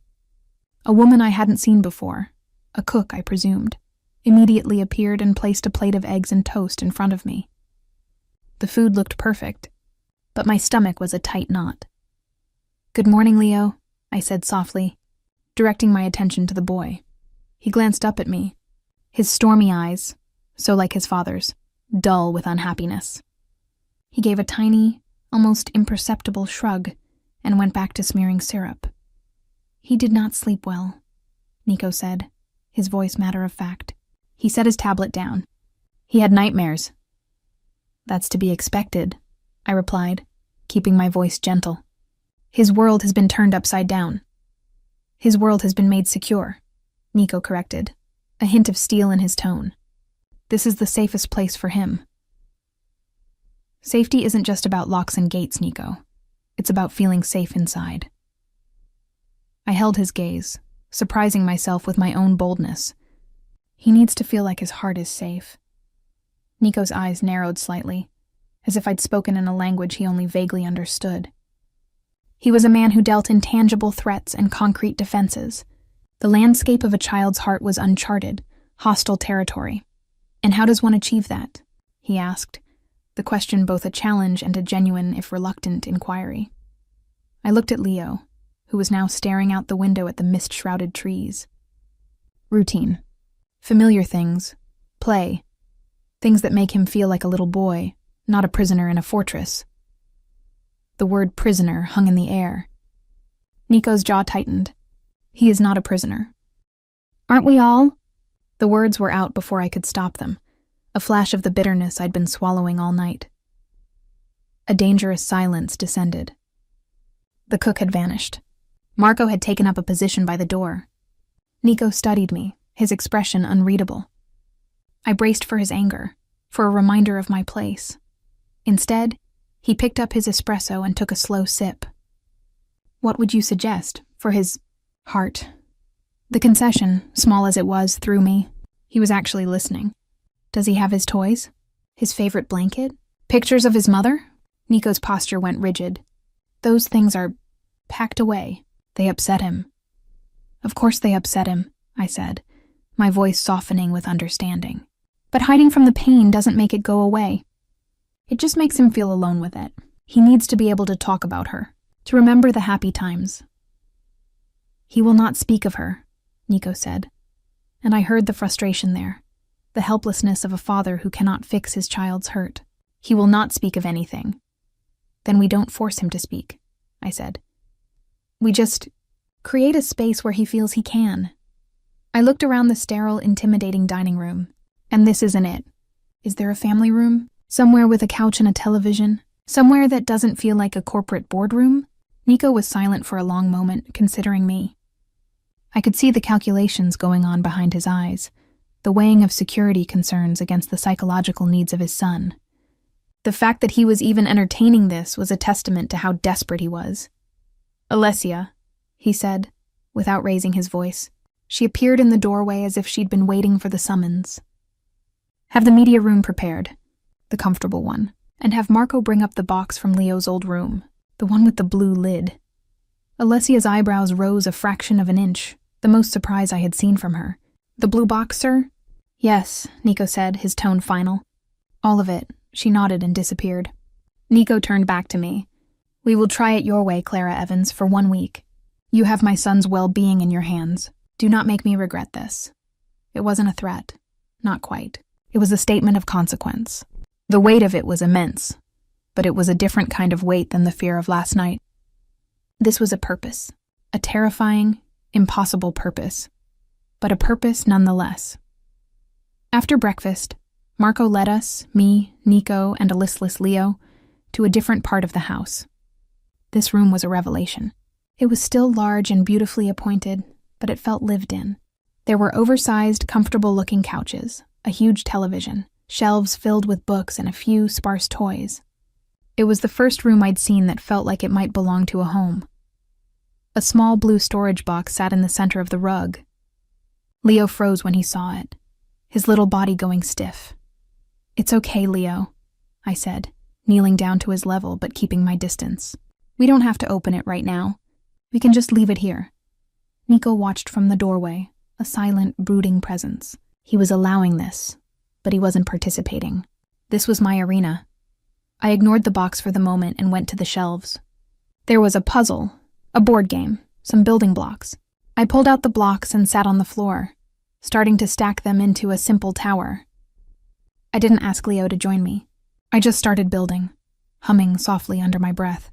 A woman I hadn't seen before, a cook, I presumed, immediately appeared and placed a plate of eggs and toast in front of me. The food looked perfect, but my stomach was a tight knot. "Good morning, Leo," I said softly, directing my attention to the boy. He glanced up at me, his stormy eyes, so like his father's, dull with unhappiness. He gave a tiny, almost imperceptible shrug and went back to smearing syrup. "He did not sleep well," Nico said, his voice matter of fact. He set his tablet down. "He had nightmares." "That's to be expected," I replied, keeping my voice gentle. "His world has been turned upside down." "His world has been made secure," Nico corrected, a hint of steel in his tone. "This is the safest place for him." Safety isn't just about locks and gates, Nico. It's about feeling safe inside. I held his gaze, surprising myself with my own boldness. He needs to feel like his heart is safe. Nico's eyes narrowed slightly, as if I'd spoken in a language he only vaguely understood. He was a man who dealt in tangible threats and concrete defenses. The landscape of a child's heart was uncharted, hostile territory. "And how does one achieve that?" he asked, the question both a challenge and a genuine, if reluctant, inquiry. I looked at Leo, who was now staring out the window at the mist-shrouded trees. Routine. Familiar things. Play. Things that make him feel like a little boy, not a prisoner in a fortress. The word prisoner hung in the air. Nico's jaw tightened. He is not a prisoner. "Aren't we all?" The words were out before I could stop them, a flash of the bitterness I'd been swallowing all night. A dangerous silence descended. The cook had vanished. Marco had taken up a position by the door. Nico studied me, his expression unreadable. I braced for his anger, for a reminder of my place. Instead, he picked up his espresso and took a slow sip. What would you suggest for his heart? The concession, small as it was, threw me. He was actually listening. Does he have his toys? His favorite blanket? Pictures of his mother? Nico's posture went rigid. Those things are packed away. They upset him. Of course they upset him, I said, my voice softening with understanding. But hiding from the pain doesn't make it go away. It just makes him feel alone with it. He needs to be able to talk about her, to remember the happy times. He will not speak of her, Nico said, and I heard the frustration there, the helplessness of a father who cannot fix his child's hurt. He will not speak of anything. Then we don't force him to speak, I said. We just create a space where he feels he can. I looked around the sterile, intimidating dining room, and this isn't it. Is there a family room? Somewhere with a couch and a television? Somewhere that doesn't feel like a corporate boardroom? Nico was silent for a long moment, considering me. I could see the calculations going on behind his eyes, the weighing of security concerns against the psychological needs of his son. The fact that he was even entertaining this was a testament to how desperate he was. Alessia, he said, without raising his voice. She appeared in the doorway as if she'd been waiting for the summons. Have the media room prepared, the comfortable one, and have Marco bring up the box from Leo's old room, the one with the blue lid. Alessia's eyebrows rose a fraction of an inch, the most surprise I had seen from her. The blue box, sir? Yes, Nico said, his tone final. All of it. She nodded and disappeared. Nico turned back to me. We will try it your way, Clara Evans, for 1 week. You have my son's well-being in your hands. Do not make me regret this. It wasn't a threat. Not quite. It was a statement of consequence. The weight of it was immense, but it was a different kind of weight than the fear of last night. This was a purpose. A terrifying, impossible purpose. But a purpose nonetheless. After breakfast, Marco led us, me, Nico, and a listless Leo, to a different part of the house. This room was a revelation. It was still large and beautifully appointed, but it felt lived in. There were oversized, comfortable-looking couches, a huge television, shelves filled with books, and a few sparse toys. It was the first room I'd seen that felt like it might belong to a home. A small blue storage box sat in the center of the rug. Leo froze when he saw it, his little body going stiff. It's okay, Leo, I said, kneeling down to his level but keeping my distance. We don't have to open it right now. We can just leave it here. Nico watched from the doorway, a silent, brooding presence. He was allowing this, but he wasn't participating. This was my arena. I ignored the box for the moment and went to the shelves. There was a puzzle, a board game, some building blocks. I pulled out the blocks and sat on the floor, starting to stack them into a simple tower. I didn't ask Leo to join me. I just started building, humming softly under my breath.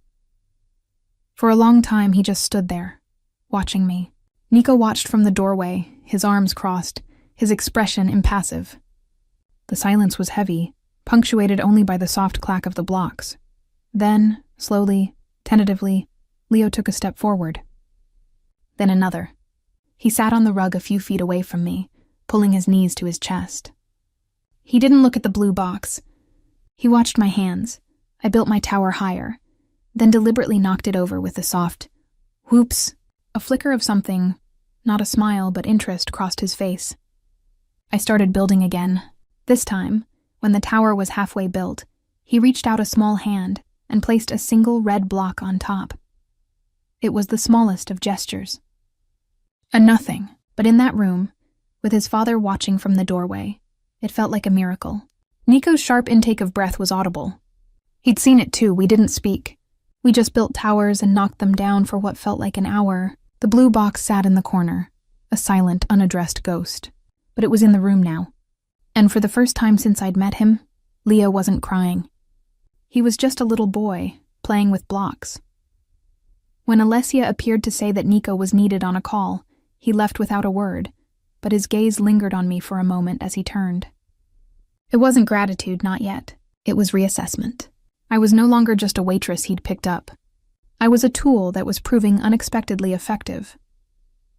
For a long time, he just stood there, watching me. Nico watched from the doorway, his arms crossed, his expression impassive. The silence was heavy, punctuated only by the soft clack of the blocks. Then, slowly, tentatively, Leo took a step forward. Then another. He sat on the rug a few feet away from me, pulling his knees to his chest. He didn't look at the blue box. He watched my hands. I built my tower higher, then deliberately knocked it over with a soft whoops. A flicker of something, not a smile but interest, crossed his face. I started building again. This time, when the tower was halfway built, he reached out a small hand and placed a single red block on top. It was the smallest of gestures. A nothing, but in that room, with his father watching from the doorway, it felt like a miracle. Nico's sharp intake of breath was audible. He'd seen it too, we didn't speak. We just built towers and knocked them down for what felt like an hour. The blue box sat in the corner, a silent, unaddressed ghost. But it was in the room now. And for the first time since I'd met him, Leo wasn't crying. He was just a little boy, playing with blocks. When Alessia appeared to say that Nico was needed on a call, he left without a word, but his gaze lingered on me for a moment as he turned. It wasn't gratitude, not yet. It was reassessment. I was no longer just a waitress he'd picked up. I was a tool that was proving unexpectedly effective.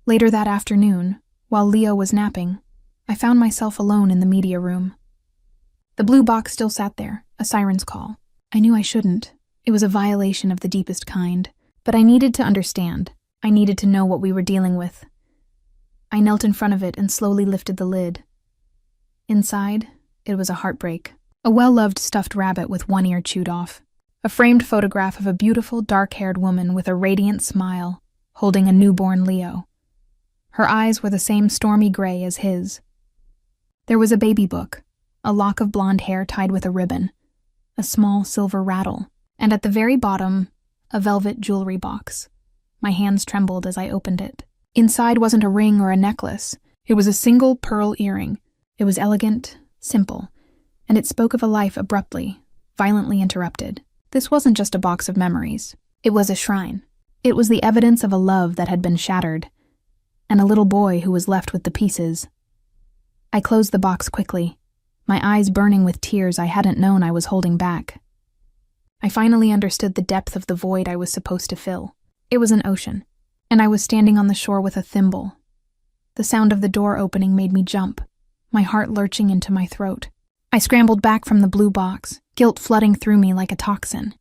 Later that afternoon, while Leo was napping, I found myself alone in the media room. The blue box still sat there, a siren's call. I knew I shouldn't. It was a violation of the deepest kind. But I needed to understand. I needed to know what we were dealing with. I knelt in front of it and slowly lifted the lid. Inside, it was a heartbreak. A well-loved stuffed rabbit with one ear chewed off. A framed photograph of a beautiful, dark-haired woman with a radiant smile, holding a newborn Leo. Her eyes were the same stormy gray as his. There was a baby book, a lock of blonde hair tied with a ribbon, a small silver rattle, and at the very bottom, a velvet jewelry box. My hands trembled as I opened it. Inside wasn't a ring or a necklace. It was a single pearl earring. It was elegant, simple, and it spoke of a life abruptly, violently interrupted. This wasn't just a box of memories. It was a shrine. It was the evidence of a love that had been shattered, and a little boy who was left with the pieces. I closed the box quickly, my eyes burning with tears I hadn't known I was holding back. I finally understood the depth of the void I was supposed to fill. It was an ocean, and I was standing on the shore with a thimble. The sound of the door opening made me jump, my heart lurching into my throat. I scrambled back from the blue box, guilt flooding through me like a toxin.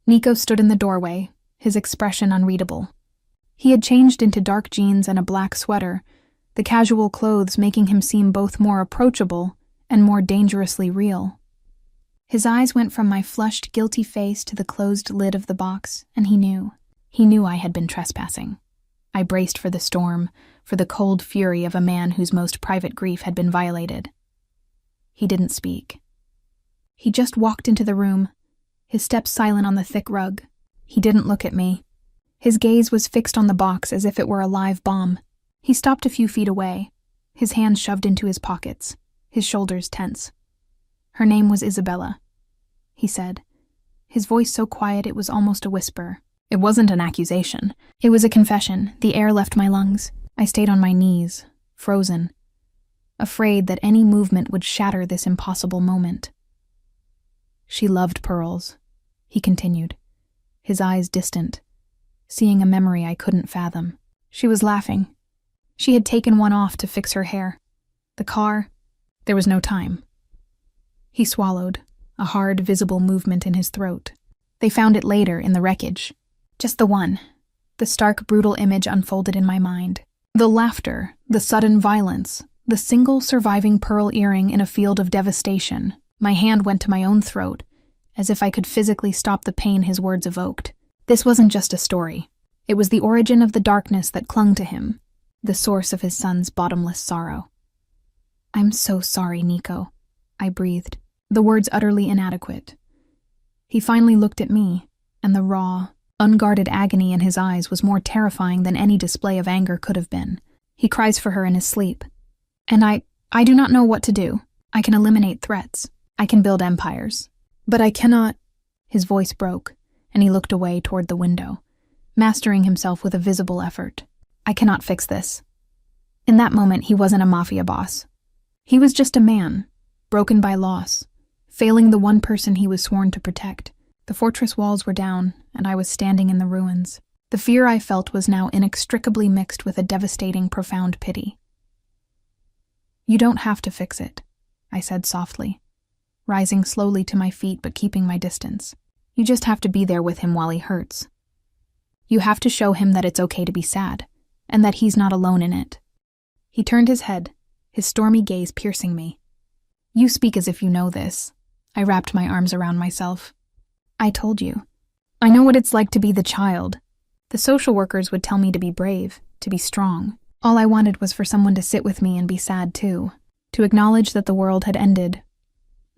Nico stood in the doorway, his expression unreadable. He had changed into dark jeans and a black sweater, the casual clothes making him seem both more approachable and more dangerously real. His eyes went from my flushed, guilty face to the closed lid of the box, and he knew. He knew I had been trespassing. I braced for the storm, for the cold fury of a man whose most private grief had been violated. He didn't speak. He just walked into the room, his steps silent on the thick rug. He didn't look at me. His gaze was fixed on the box as if it were a live bomb. He stopped a few feet away, his hands shoved into his pockets, his shoulders tense. "Her name was Isabella," he said, his voice so quiet it was almost a whisper. It wasn't an accusation. It was a confession. The air left my lungs. I stayed on my knees, frozen, afraid that any movement would shatter this impossible moment. "She loved pearls," he continued, his eyes distant, seeing a memory I couldn't fathom. She was laughing. She had taken one off to fix her hair. The car, there was no time. He swallowed, a hard, visible movement in his throat. They found it later in the wreckage. Just the one. The stark, brutal image unfolded in my mind. The laughter, the sudden violence, the single surviving pearl earring in a field of devastation. My hand went to my own throat, as if I could physically stop the pain his words evoked. This wasn't just a story. It was the origin of the darkness that clung to him, the source of his son's bottomless sorrow. "I'm so sorry, Nico," I breathed, the words utterly inadequate. He finally looked at me, and the raw, unguarded agony in his eyes was more terrifying than any display of anger could have been. He cries for her in his sleep. "And I do not know what to do. I can eliminate threats. I can build empires. But I cannot—" His voice broke, and he looked away toward the window, mastering himself with a visible effort. "I cannot fix this." In that moment, he wasn't a mafia boss. He was just a man, broken by loss, failing the one person he was sworn to protect. The fortress walls were down, and I was standing in the ruins. The fear I felt was now inextricably mixed with a devastating, profound pity. "You don't have to fix it," I said softly, rising slowly to my feet but keeping my distance. "You just have to be there with him while he hurts. You have to show him that it's okay to be sad, and that he's not alone in it." He turned his head, his stormy gaze piercing me. "You speak as if you know this." I wrapped my arms around myself. "I told you. I know what it's like to be the child. The social workers would tell me to be brave, to be strong. All I wanted was for someone to sit with me and be sad too, to acknowledge that the world had ended,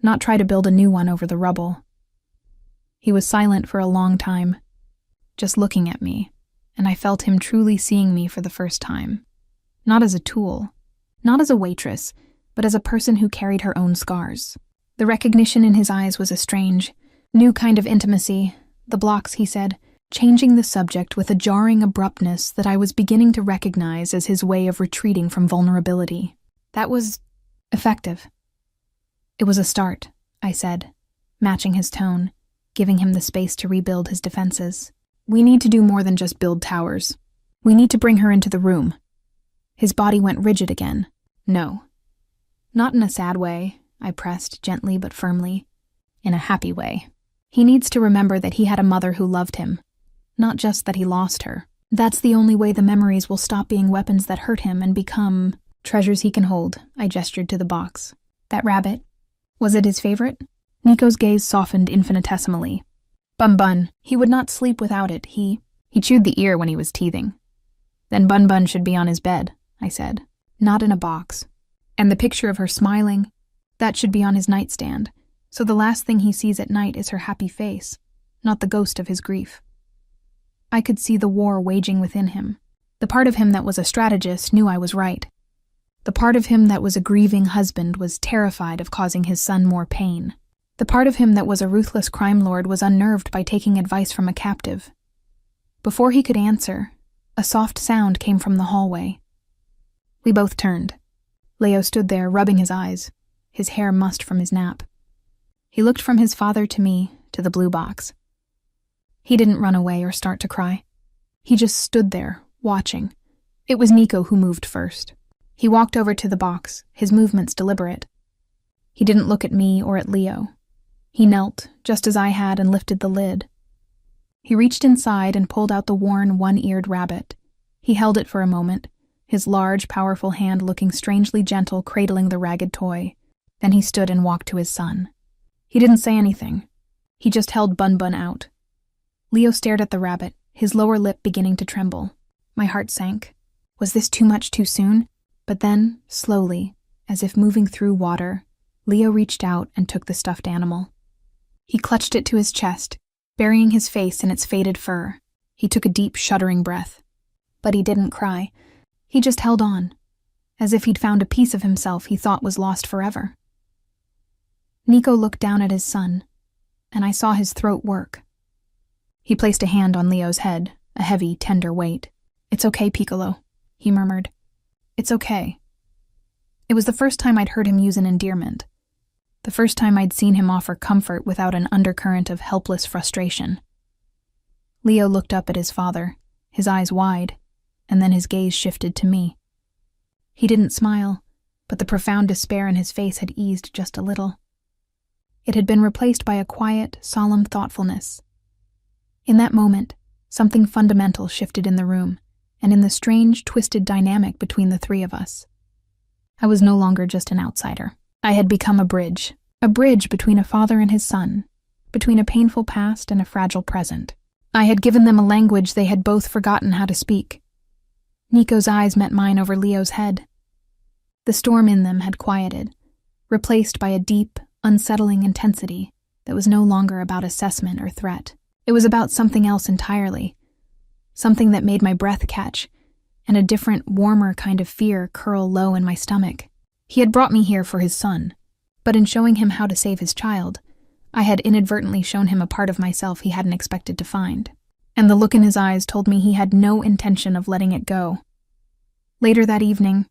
not try to build a new one over the rubble." He was silent for a long time, just looking at me, and I felt him truly seeing me for the first time. Not as a tool, not as a waitress, but as a person who carried her own scars. The recognition in his eyes was a strange, new kind of intimacy. "The blocks," he said, changing the subject with a jarring abruptness that I was beginning to recognize as his way of retreating from vulnerability. "That was effective." "It was a start," I said, matching his tone, giving him the space to rebuild his defenses. We need to do more than just build towers. We need to bring her into the room. His body went rigid again. No. Not in a sad way, I pressed gently but firmly. In a happy way. He needs to remember that he had a mother who loved him. Not just that he lost her. That's the only way the memories will stop being weapons that hurt him and become treasures he can hold. I gestured to the box. That rabbit. Was it his favorite? Nico's gaze softened infinitesimally. Bun Bun. He would not sleep without it. He chewed the ear when he was teething. Then Bun Bun should be on his bed, I said. Not in a box. And the picture of her smiling, that should be on his nightstand. So the last thing he sees at night is her happy face, not the ghost of his grief. I could see the war waging within him. The part of him that was a strategist knew I was right. The part of him that was a grieving husband was terrified of causing his son more pain. The part of him that was a ruthless crime lord was unnerved by taking advice from a captive. Before he could answer, a soft sound came from the hallway. We both turned. Leo stood there, rubbing his eyes, his hair mussed from his nap. He looked from his father to me, to the blue box. He didn't run away or start to cry. He just stood there, watching. It was Nico who moved first. He walked over to the box, his movements deliberate. He didn't look at me or at Leo. He knelt, just as I had, and lifted the lid. He reached inside and pulled out the worn, one-eared rabbit. He held it for a moment, his large, powerful hand looking strangely gentle, cradling the ragged toy. Then he stood and walked to his son. He didn't say anything. He just held Bun Bun out. Leo stared at the rabbit, his lower lip beginning to tremble. My heart sank. Was this too much too soon? But then, slowly, as if moving through water, Leo reached out and took the stuffed animal. He clutched it to his chest, burying his face in its faded fur. He took a deep, shuddering breath. But he didn't cry. He just held on, as if he'd found a piece of himself he thought was lost forever. Nico looked down at his son, and I saw his throat work. He placed a hand on Leo's head, a heavy, tender weight. "It's okay, Piccolo," he murmured. "It's okay." It was the first time I'd heard him use an endearment. The first time I'd seen him offer comfort without an undercurrent of helpless frustration. Leo looked up at his father, his eyes wide, and then his gaze shifted to me. He didn't smile, but the profound despair in his face had eased just a little. It had been replaced by a quiet, solemn thoughtfulness. In that moment, something fundamental shifted in the room, and in the strange, twisted dynamic between the three of us. I was no longer just an outsider. I had become a bridge between a father and his son, between a painful past and a fragile present. I had given them a language they had both forgotten how to speak. Nico's eyes met mine over Leo's head. The storm in them had quieted, replaced by a deep, unsettling intensity that was no longer about assessment or threat. It was about something else entirely, something that made my breath catch, and a different, warmer kind of fear curl low in my stomach. He had brought me here for his son, but in showing him how to save his child, I had inadvertently shown him a part of myself he hadn't expected to find, and the look in his eyes told me he had no intention of letting it go. Later that evening,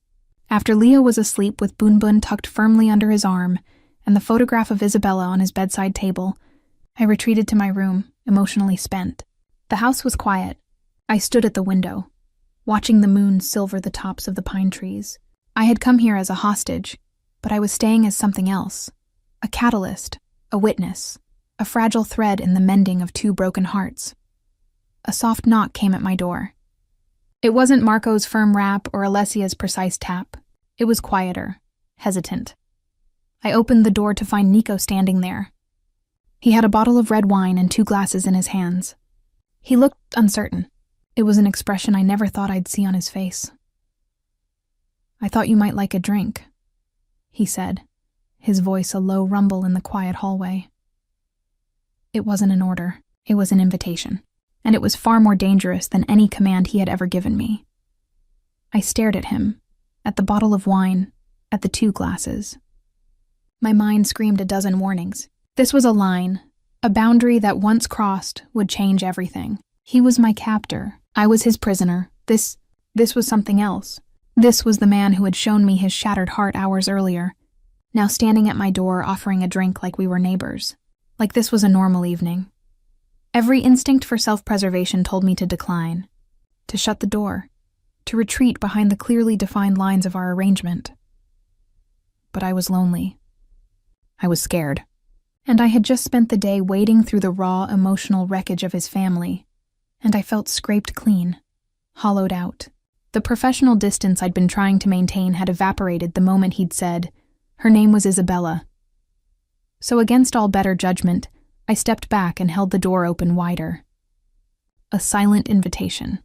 after Leo was asleep with Bun Bun tucked firmly under his arm and the photograph of Isabella on his bedside table, I retreated to my room, emotionally spent. The house was quiet. I stood at the window, watching the moon silver the tops of the pine trees. I had come here as a hostage, but I was staying as something else. A catalyst, a witness, a fragile thread in the mending of two broken hearts. A soft knock came at my door. It wasn't Marco's firm rap or Alessia's precise tap. It was quieter, hesitant. I opened the door to find Nico standing there. He had a bottle of red wine and 2 glasses in his hands. He looked uncertain. It was an expression I never thought I'd see on his face. "I thought you might like a drink," he said, his voice a low rumble in the quiet hallway. It wasn't an order, it was an invitation, and it was far more dangerous than any command he had ever given me. I stared at him, at the bottle of wine, at the 2 glasses. My mind screamed a dozen warnings. This was a line, a boundary that once crossed would change everything. He was my captor. I was his prisoner. This was something else. This was the man who had shown me his shattered heart hours earlier, now standing at my door offering a drink like we were neighbors, like this was a normal evening. Every instinct for self-preservation told me to decline, to shut the door, to retreat behind the clearly defined lines of our arrangement. But I was lonely. I was scared. And I had just spent the day wading through the raw, emotional wreckage of his family, and I felt scraped clean, hollowed out. The professional distance I'd been trying to maintain had evaporated the moment he'd said, her name was Isabella. So against all better judgment, I stepped back and held the door open wider. A silent invitation.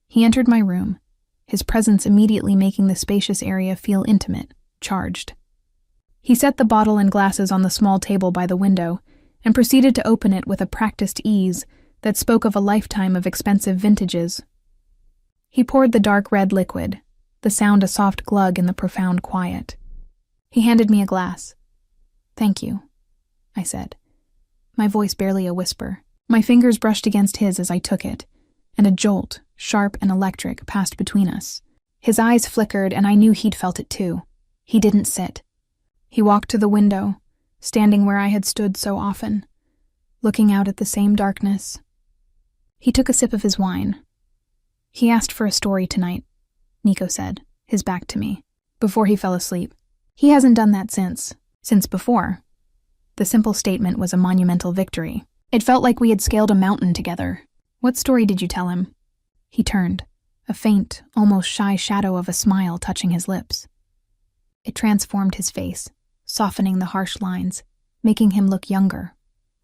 He entered my room, his presence immediately making the spacious area feel intimate, charged. He set the bottle and glasses on the small table by the window and proceeded to open it with a practiced ease that spoke of a lifetime of expensive vintages. He poured the dark red liquid, the sound a soft glug in the profound quiet. He handed me a glass. "Thank you," I said, my voice barely a whisper. My fingers brushed against his as I took it, and a jolt, sharp and electric, passed between us. His eyes flickered, and I knew he'd felt it too. He didn't sit. He walked to the window, standing where I had stood so often, looking out at the same darkness. He took a sip of his wine. "He asked for a story tonight," Nico said, his back to me, before he fell asleep. "He hasn't done that since before." The simple statement was a monumental victory. It felt like we had scaled a mountain together. "What story did you tell him?" He turned, a faint, almost shy shadow of a smile touching his lips. It transformed his face, softening the harsh lines, making him look younger,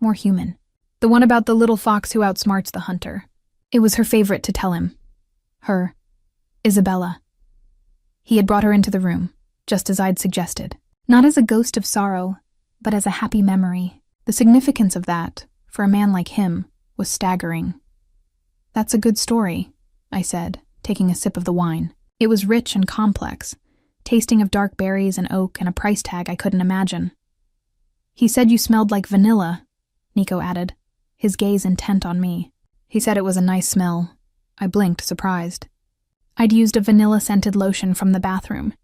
more human. "The one about the little fox who outsmarts the hunter. It was her favorite to tell him. Her, Isabella." He had brought her into the room, just as I'd suggested. Not as a ghost of sorrow, but as a happy memory. The significance of that, for a man like him, was staggering. "That's a good story," I said, taking a sip of the wine. It was rich and complex, tasting of dark berries and oak and a price tag I couldn't imagine. "He said you smelled like vanilla," Nico added, his gaze intent on me. He said it was a nice smell. I blinked, surprised. I'd used a vanilla-scented lotion from the bathroom.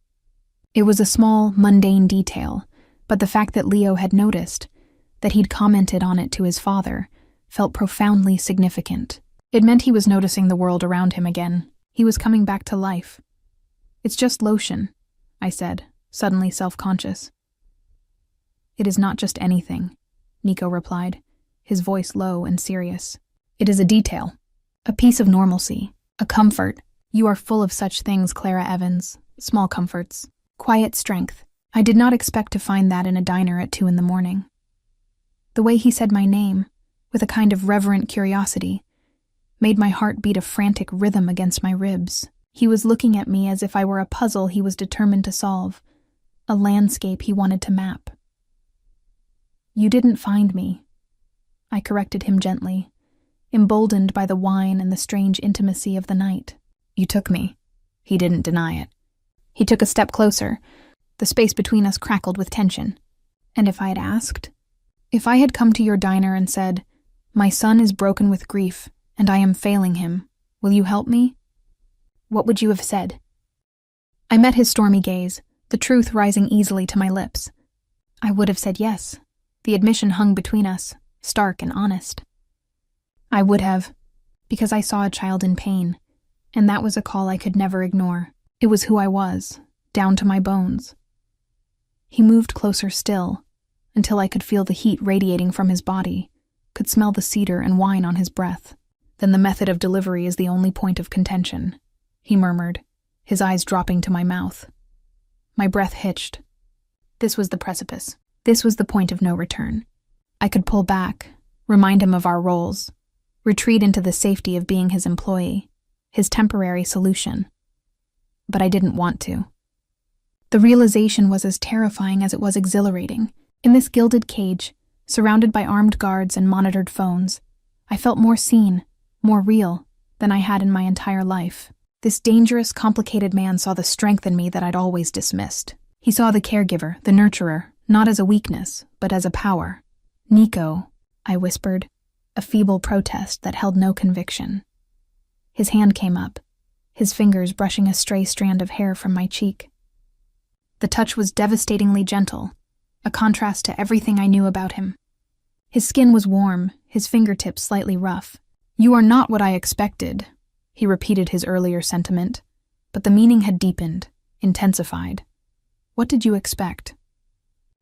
It was a small, mundane detail, but the fact that Leo had noticed, that he'd commented on it to his father, felt profoundly significant. It meant he was noticing the world around him again. He was coming back to life. "It's just lotion," I said, suddenly self-conscious. "It is not just anything," Nico replied, his voice low and serious. "It is a detail, a piece of normalcy, a comfort. You are full of such things, Clara Evans, small comforts, quiet strength. I did not expect to find that in a diner at 2 a.m. The way he said my name, with a kind of reverent curiosity, made my heart beat a frantic rhythm against my ribs. He was looking at me as if I were a puzzle he was determined to solve, a landscape he wanted to map. "You didn't find me," I corrected him gently, emboldened by the wine and the strange intimacy of the night. "You took me." He didn't deny it. He took a step closer. The space between us crackled with tension. "And if I had asked? If I had come to your diner and said, 'My son is broken with grief, and I am failing him. Will you help me?' What would you have said?" I met his stormy gaze, the truth rising easily to my lips. I would have said yes. The admission hung between us, stark and honest. I would have, because I saw a child in pain, and that was a call I could never ignore. It was who I was, down to my bones. He moved closer still, until I could feel the heat radiating from his body, could smell the cedar and wine on his breath. "Then the method of delivery is the only point of contention," he murmured, his eyes dropping to my mouth. My breath hitched. This was the precipice. This was the point of no return. I could pull back, remind him of our roles, retreat into the safety of being his employee, his temporary solution. But I didn't want to. The realization was as terrifying as it was exhilarating. In this gilded cage, surrounded by armed guards and monitored phones, I felt more seen, more real, than I had in my entire life. This dangerous, complicated man saw the strength in me that I'd always dismissed. He saw the caregiver, the nurturer, not as a weakness, but as a power. "Nico," I whispered, a feeble protest that held no conviction. His hand came up, his fingers brushing a stray strand of hair from my cheek. The touch was devastatingly gentle, a contrast to everything I knew about him. His skin was warm, his fingertips slightly rough. "You are not what I expected," he repeated his earlier sentiment, but the meaning had deepened, intensified. "What did you expect?"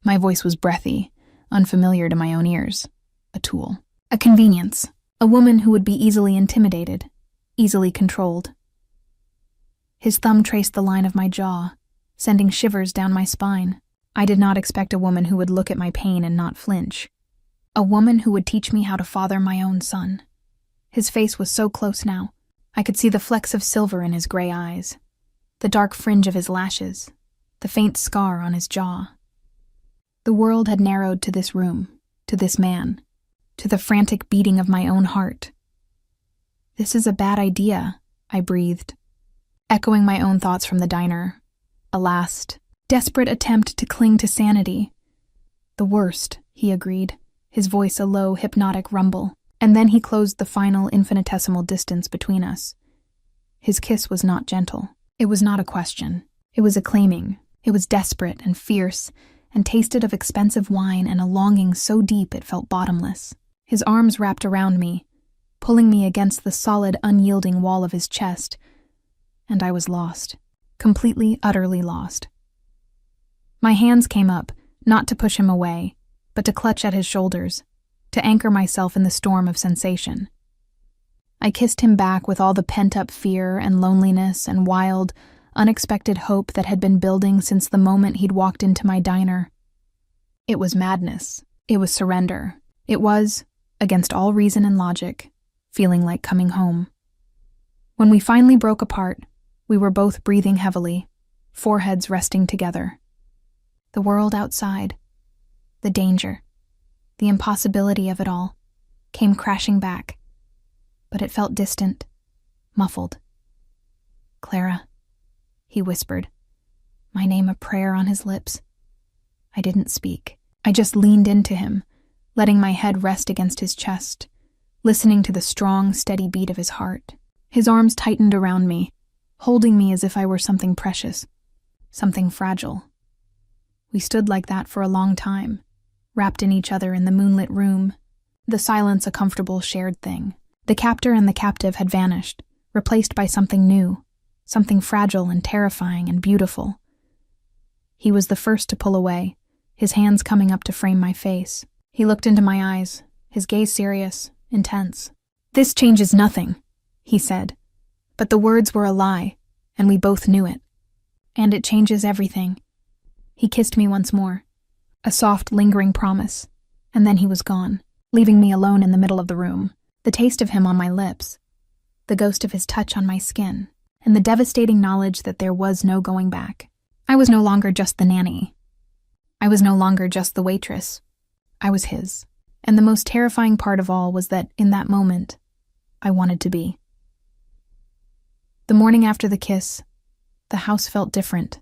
My voice was breathy, unfamiliar to my own ears. A tool. A convenience. A woman who would be easily intimidated, easily controlled. His thumb traced the line of my jaw, sending shivers down my spine. I did not expect a woman who would look at my pain and not flinch. A woman who would teach me how to father my own son. His face was so close now. I could see the flecks of silver in his gray eyes, the dark fringe of his lashes, the faint scar on his jaw. The world had narrowed to this room, to this man, to the frantic beating of my own heart. "This is a bad idea," I breathed, echoing my own thoughts from the diner. A last, desperate attempt to cling to sanity. "The worst," he agreed, his voice a low, hypnotic rumble, and then he closed the final infinitesimal distance between us. His kiss was not gentle. It was not a question. It was a claiming. It was desperate and fierce, and tasted of expensive wine and a longing so deep it felt bottomless. His arms wrapped around me, pulling me against the solid, unyielding wall of his chest, and I was lost. Completely, utterly lost. My hands came up, not to push him away, but to clutch at his shoulders, to anchor myself in the storm of sensation. I kissed him back with all the pent-up fear and loneliness and wild, unexpected hope that had been building since the moment he'd walked into my diner. It was madness. It was surrender. It was, against all reason and logic, feeling like coming home. When we finally broke apart, we were both breathing heavily, foreheads resting together. The world outside, the danger, the impossibility of it all, came crashing back, but it felt distant, muffled. "Clara," he whispered, my name a prayer on his lips. I didn't speak. I just leaned into him, letting my head rest against his chest, listening to the strong, steady beat of his heart. His arms tightened around me, holding me as if I were something precious, something fragile. We stood like that for a long time, wrapped in each other in the moonlit room, the silence a comfortable shared thing. The captor and the captive had vanished, replaced by something new, something fragile and terrifying and beautiful. He was the first to pull away, his hands coming up to frame my face. He looked into my eyes, his gaze serious, intense. "This changes nothing," he said. But the words were a lie, and we both knew it. "And it changes everything." He kissed me once more, a soft, lingering promise, and then he was gone, leaving me alone in the middle of the room, the taste of him on my lips, the ghost of his touch on my skin, and the devastating knowledge that there was no going back. I was no longer just the nanny. I was no longer just the waitress. I was his. And the most terrifying part of all was that, in that moment, I wanted to be. The morning after the kiss, the house felt different.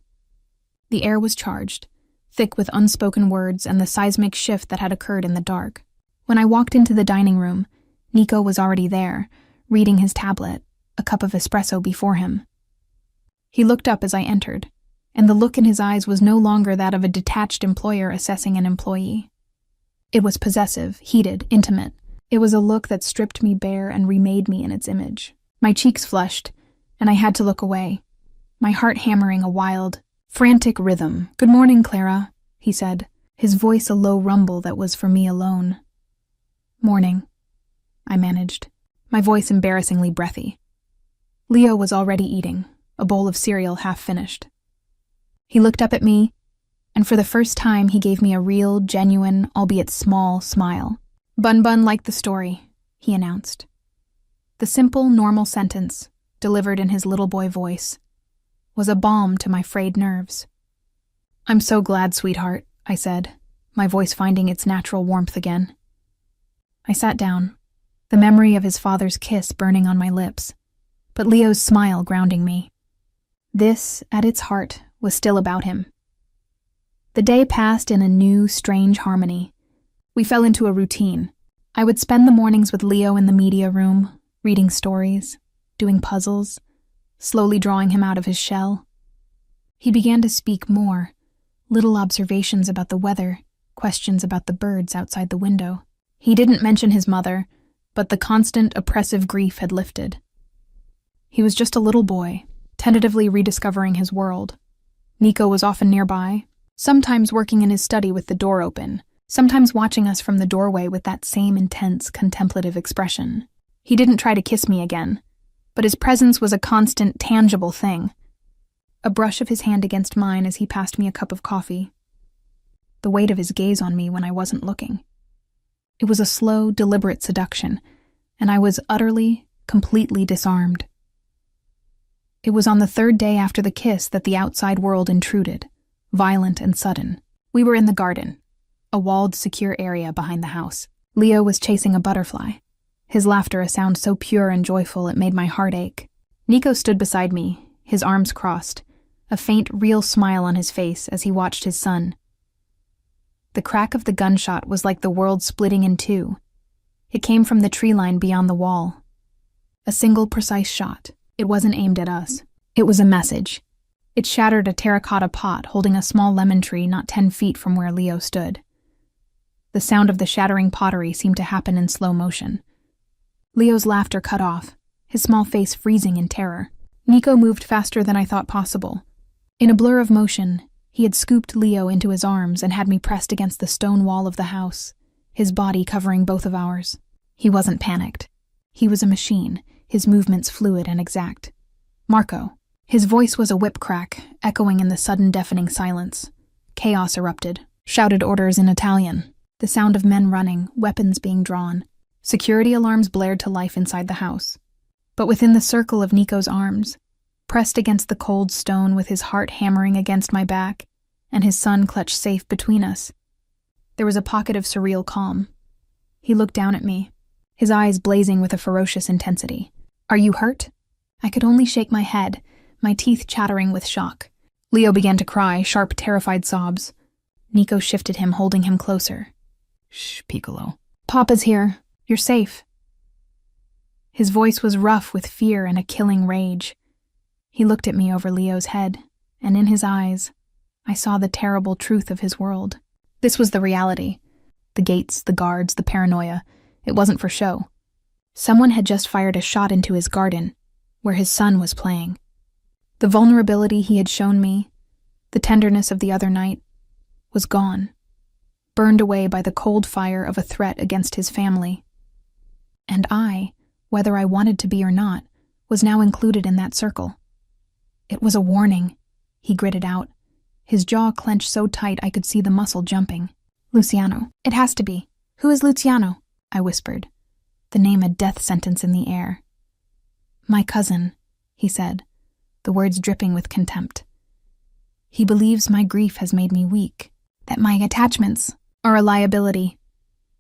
The air was charged, thick with unspoken words and the seismic shift that had occurred in the dark. When I walked into the dining room, Nico was already there, reading his tablet, a cup of espresso before him. He looked up as I entered, and the look in his eyes was no longer that of a detached employer assessing an employee. It was possessive, heated, intimate. It was a look that stripped me bare and remade me in its image. My cheeks flushed, and I had to look away, my heart hammering a wild, frantic rhythm. "Good morning, Clara," he said, his voice a low rumble that was for me alone. "Morning," I managed, my voice embarrassingly breathy. Leo was already eating, a bowl of cereal half finished. He looked up at me, and for the first time he gave me a real, genuine, albeit small, smile. "Bun Bun liked the story," he announced. The simple, normal sentence, delivered in his little boy voice, was a balm to my frayed nerves. "I'm so glad, sweetheart," I said, my voice finding its natural warmth again. I sat down, the memory of his father's kiss burning on my lips, but Leo's smile grounding me. This, at its heart, was still about him. The day passed in a new, strange harmony. We fell into a routine. I would spend the mornings with Leo in the media room, reading stories, doing puzzles, slowly drawing him out of his shell. He began to speak more, little observations about the weather, questions about the birds outside the window. He didn't mention his mother, but the constant, oppressive grief had lifted. He was just a little boy, tentatively rediscovering his world. Nico was often nearby, sometimes working in his study with the door open, sometimes watching us from the doorway with that same intense, contemplative expression. He didn't try to kiss me again, but his presence was a constant, tangible thing. A brush of his hand against mine as he passed me a cup of coffee. The weight of his gaze on me when I wasn't looking. It was a slow, deliberate seduction, and I was utterly, completely disarmed. It was on the third day after the kiss that the outside world intruded, violent and sudden. We were in the garden, a walled, secure area behind the house. Leo was chasing a butterfly, his laughter a sound so pure and joyful it made my heart ache. Nico stood beside me, his arms crossed, a faint, real smile on his face as he watched his son. The crack of the gunshot was like the world splitting in two. It came from the tree line beyond the wall. A single, precise shot. It wasn't aimed at us. It was a message. It shattered a terracotta pot holding a small lemon tree not 10 feet from where Leo stood. The sound of the shattering pottery seemed to happen in slow motion. Leo's laughter cut off, his small face freezing in terror. Nico moved faster than I thought possible. In a blur of motion, he had scooped Leo into his arms and had me pressed against the stone wall of the house, his body covering both of ours. He wasn't panicked. He was a machine, his movements fluid and exact. Marco. His voice was a whip crack, echoing in the sudden deafening silence. Chaos erupted, shouted orders in Italian. The sound of men running, weapons being drawn. Security alarms blared to life inside the house. But within the circle of Nico's arms, pressed against the cold stone with his heart hammering against my back, and his son clutched safe between us, there was a pocket of surreal calm. He looked down at me, his eyes blazing with a ferocious intensity. "Are you hurt?" I could only shake my head, my teeth chattering with shock. Leo began to cry, sharp, terrified sobs. Nico shifted him, holding him closer. "Shh, Piccolo. Papa's here. You're safe." His voice was rough with fear and a killing rage. He looked at me over Leo's head, and in his eyes, I saw the terrible truth of his world. This was the reality. The gates, the guards, the paranoia. It wasn't for show. Someone had just fired a shot into his garden, where his son was playing. The vulnerability he had shown me, the tenderness of the other night, was gone, burned away by the cold fire of a threat against his family. And I, whether I wanted to be or not, was now included in that circle. It was a warning, he gritted out, his jaw clenched so tight I could see the muscle jumping. "Luciano. It has to be. Who is Luciano?" I whispered, the name a death sentence in the air. "My cousin," he said, the words dripping with contempt. "He believes my grief has made me weak, that my attachments are a liability."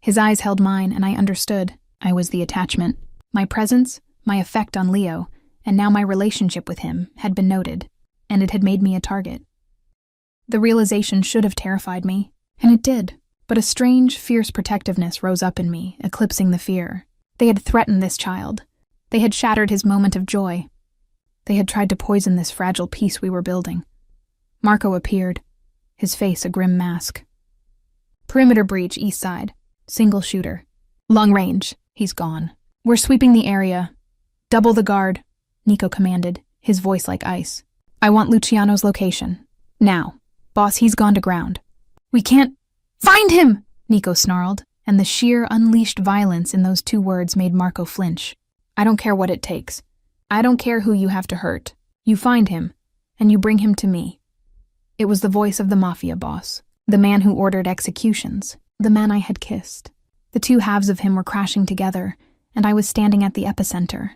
His eyes held mine, and I understood. I was the attachment. My presence, my effect on Leo, and now my relationship with him, had been noted, and it had made me a target. The realization should have terrified me, and it did, but a strange, fierce protectiveness rose up in me, eclipsing the fear. They had threatened this child. They had shattered his moment of joy. They had tried to poison this fragile peace we were building. Marco appeared, his face a grim mask. "Perimeter breach, east side. Single shooter. Long range. He's gone. We're sweeping the area. Double the guard," Nico commanded, his voice like ice. "I want Luciano's location. Now. Boss, he's gone to ground." "We can't find him!" Nico snarled, and the sheer, unleashed violence in those two words made Marco flinch. "I don't care what it takes. I don't care who you have to hurt. You find him, and you bring him to me." It was the voice of the Mafia boss, the man who ordered executions, the man I had kissed. The two halves of him were crashing together, and I was standing at the epicenter.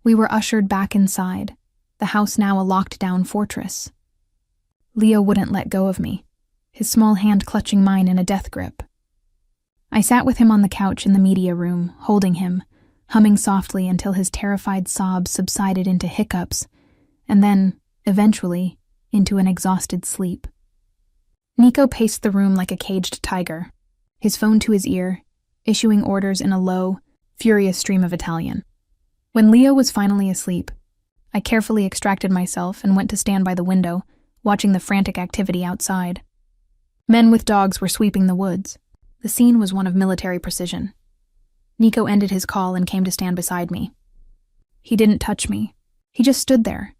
We were ushered back inside, the house now a locked-down fortress. Leo wouldn't let go of me, his small hand clutching mine in a death grip. I sat with him on the couch in the media room, holding him, humming softly until his terrified sobs subsided into hiccups, and then, eventually, into an exhausted sleep. Nico paced the room like a caged tiger, his phone to his ear, issuing orders in a low, furious stream of Italian. When Leo was finally asleep, I carefully extracted myself and went to stand by the window, watching the frantic activity outside. Men with dogs were sweeping the woods. The scene was one of military precision. Nico ended his call and came to stand beside me. He didn't touch me. He just stood there,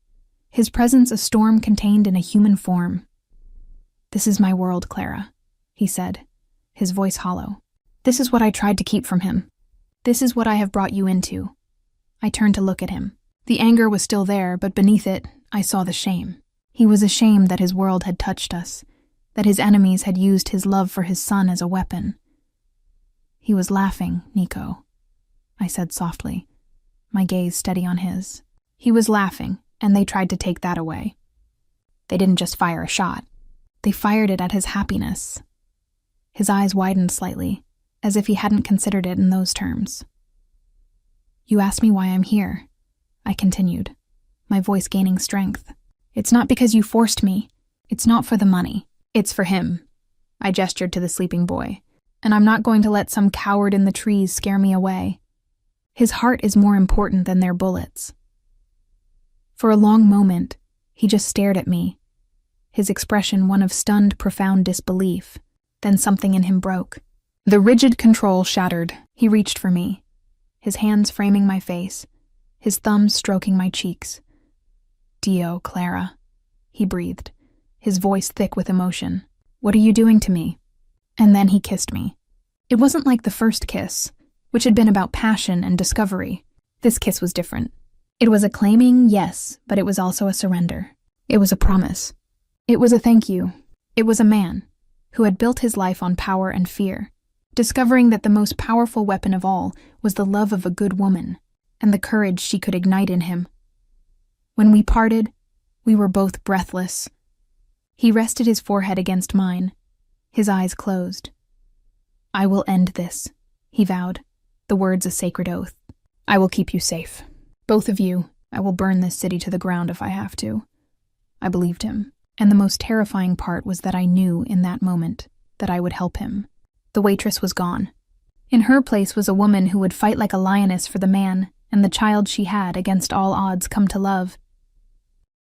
his presence a storm contained in a human form. "This is my world, Clara," he said, his voice hollow. "This is what I tried to keep from him. This is what I have brought you into." I turned to look at him. The anger was still there, but beneath it, I saw the shame. He was ashamed that his world had touched us, that his enemies had used his love for his son as a weapon. "He was laughing, Nico," I said softly, my gaze steady on his. "He was laughing, and they tried to take that away. They didn't just fire a shot. They fired it at his happiness." His eyes widened slightly, as if he hadn't considered it in those terms. "You asked me why I'm here," I continued, my voice gaining strength. "It's not because you forced me. It's not for the money. It's for him." I gestured to the sleeping boy. "And I'm not going to let some coward in the trees scare me away. His heart is more important than their bullets." For a long moment, he just stared at me, his expression one of stunned, profound disbelief. Then something in him broke. The rigid control shattered. He reached for me, his hands framing my face, his thumbs stroking my cheeks. "Dio, Clara," he breathed, his voice thick with emotion. "What are you doing to me?" And then he kissed me. It wasn't like the first kiss, which had been about passion and discovery. This kiss was different. It was a claiming yes, but it was also a surrender. It was a promise. It was a thank you. It was a man who had built his life on power and fear, discovering that the most powerful weapon of all was the love of a good woman and the courage she could ignite in him. When we parted, we were both breathless. He rested his forehead against mine, his eyes closed. "I will end this," he vowed, the words a sacred oath. "I will keep you safe. Both of you. I will burn this city to the ground if I have to." I believed him, and the most terrifying part was that I knew in that moment that I would help him. The waitress was gone. In her place was a woman who would fight like a lioness for the man and the child she had against all odds come to love.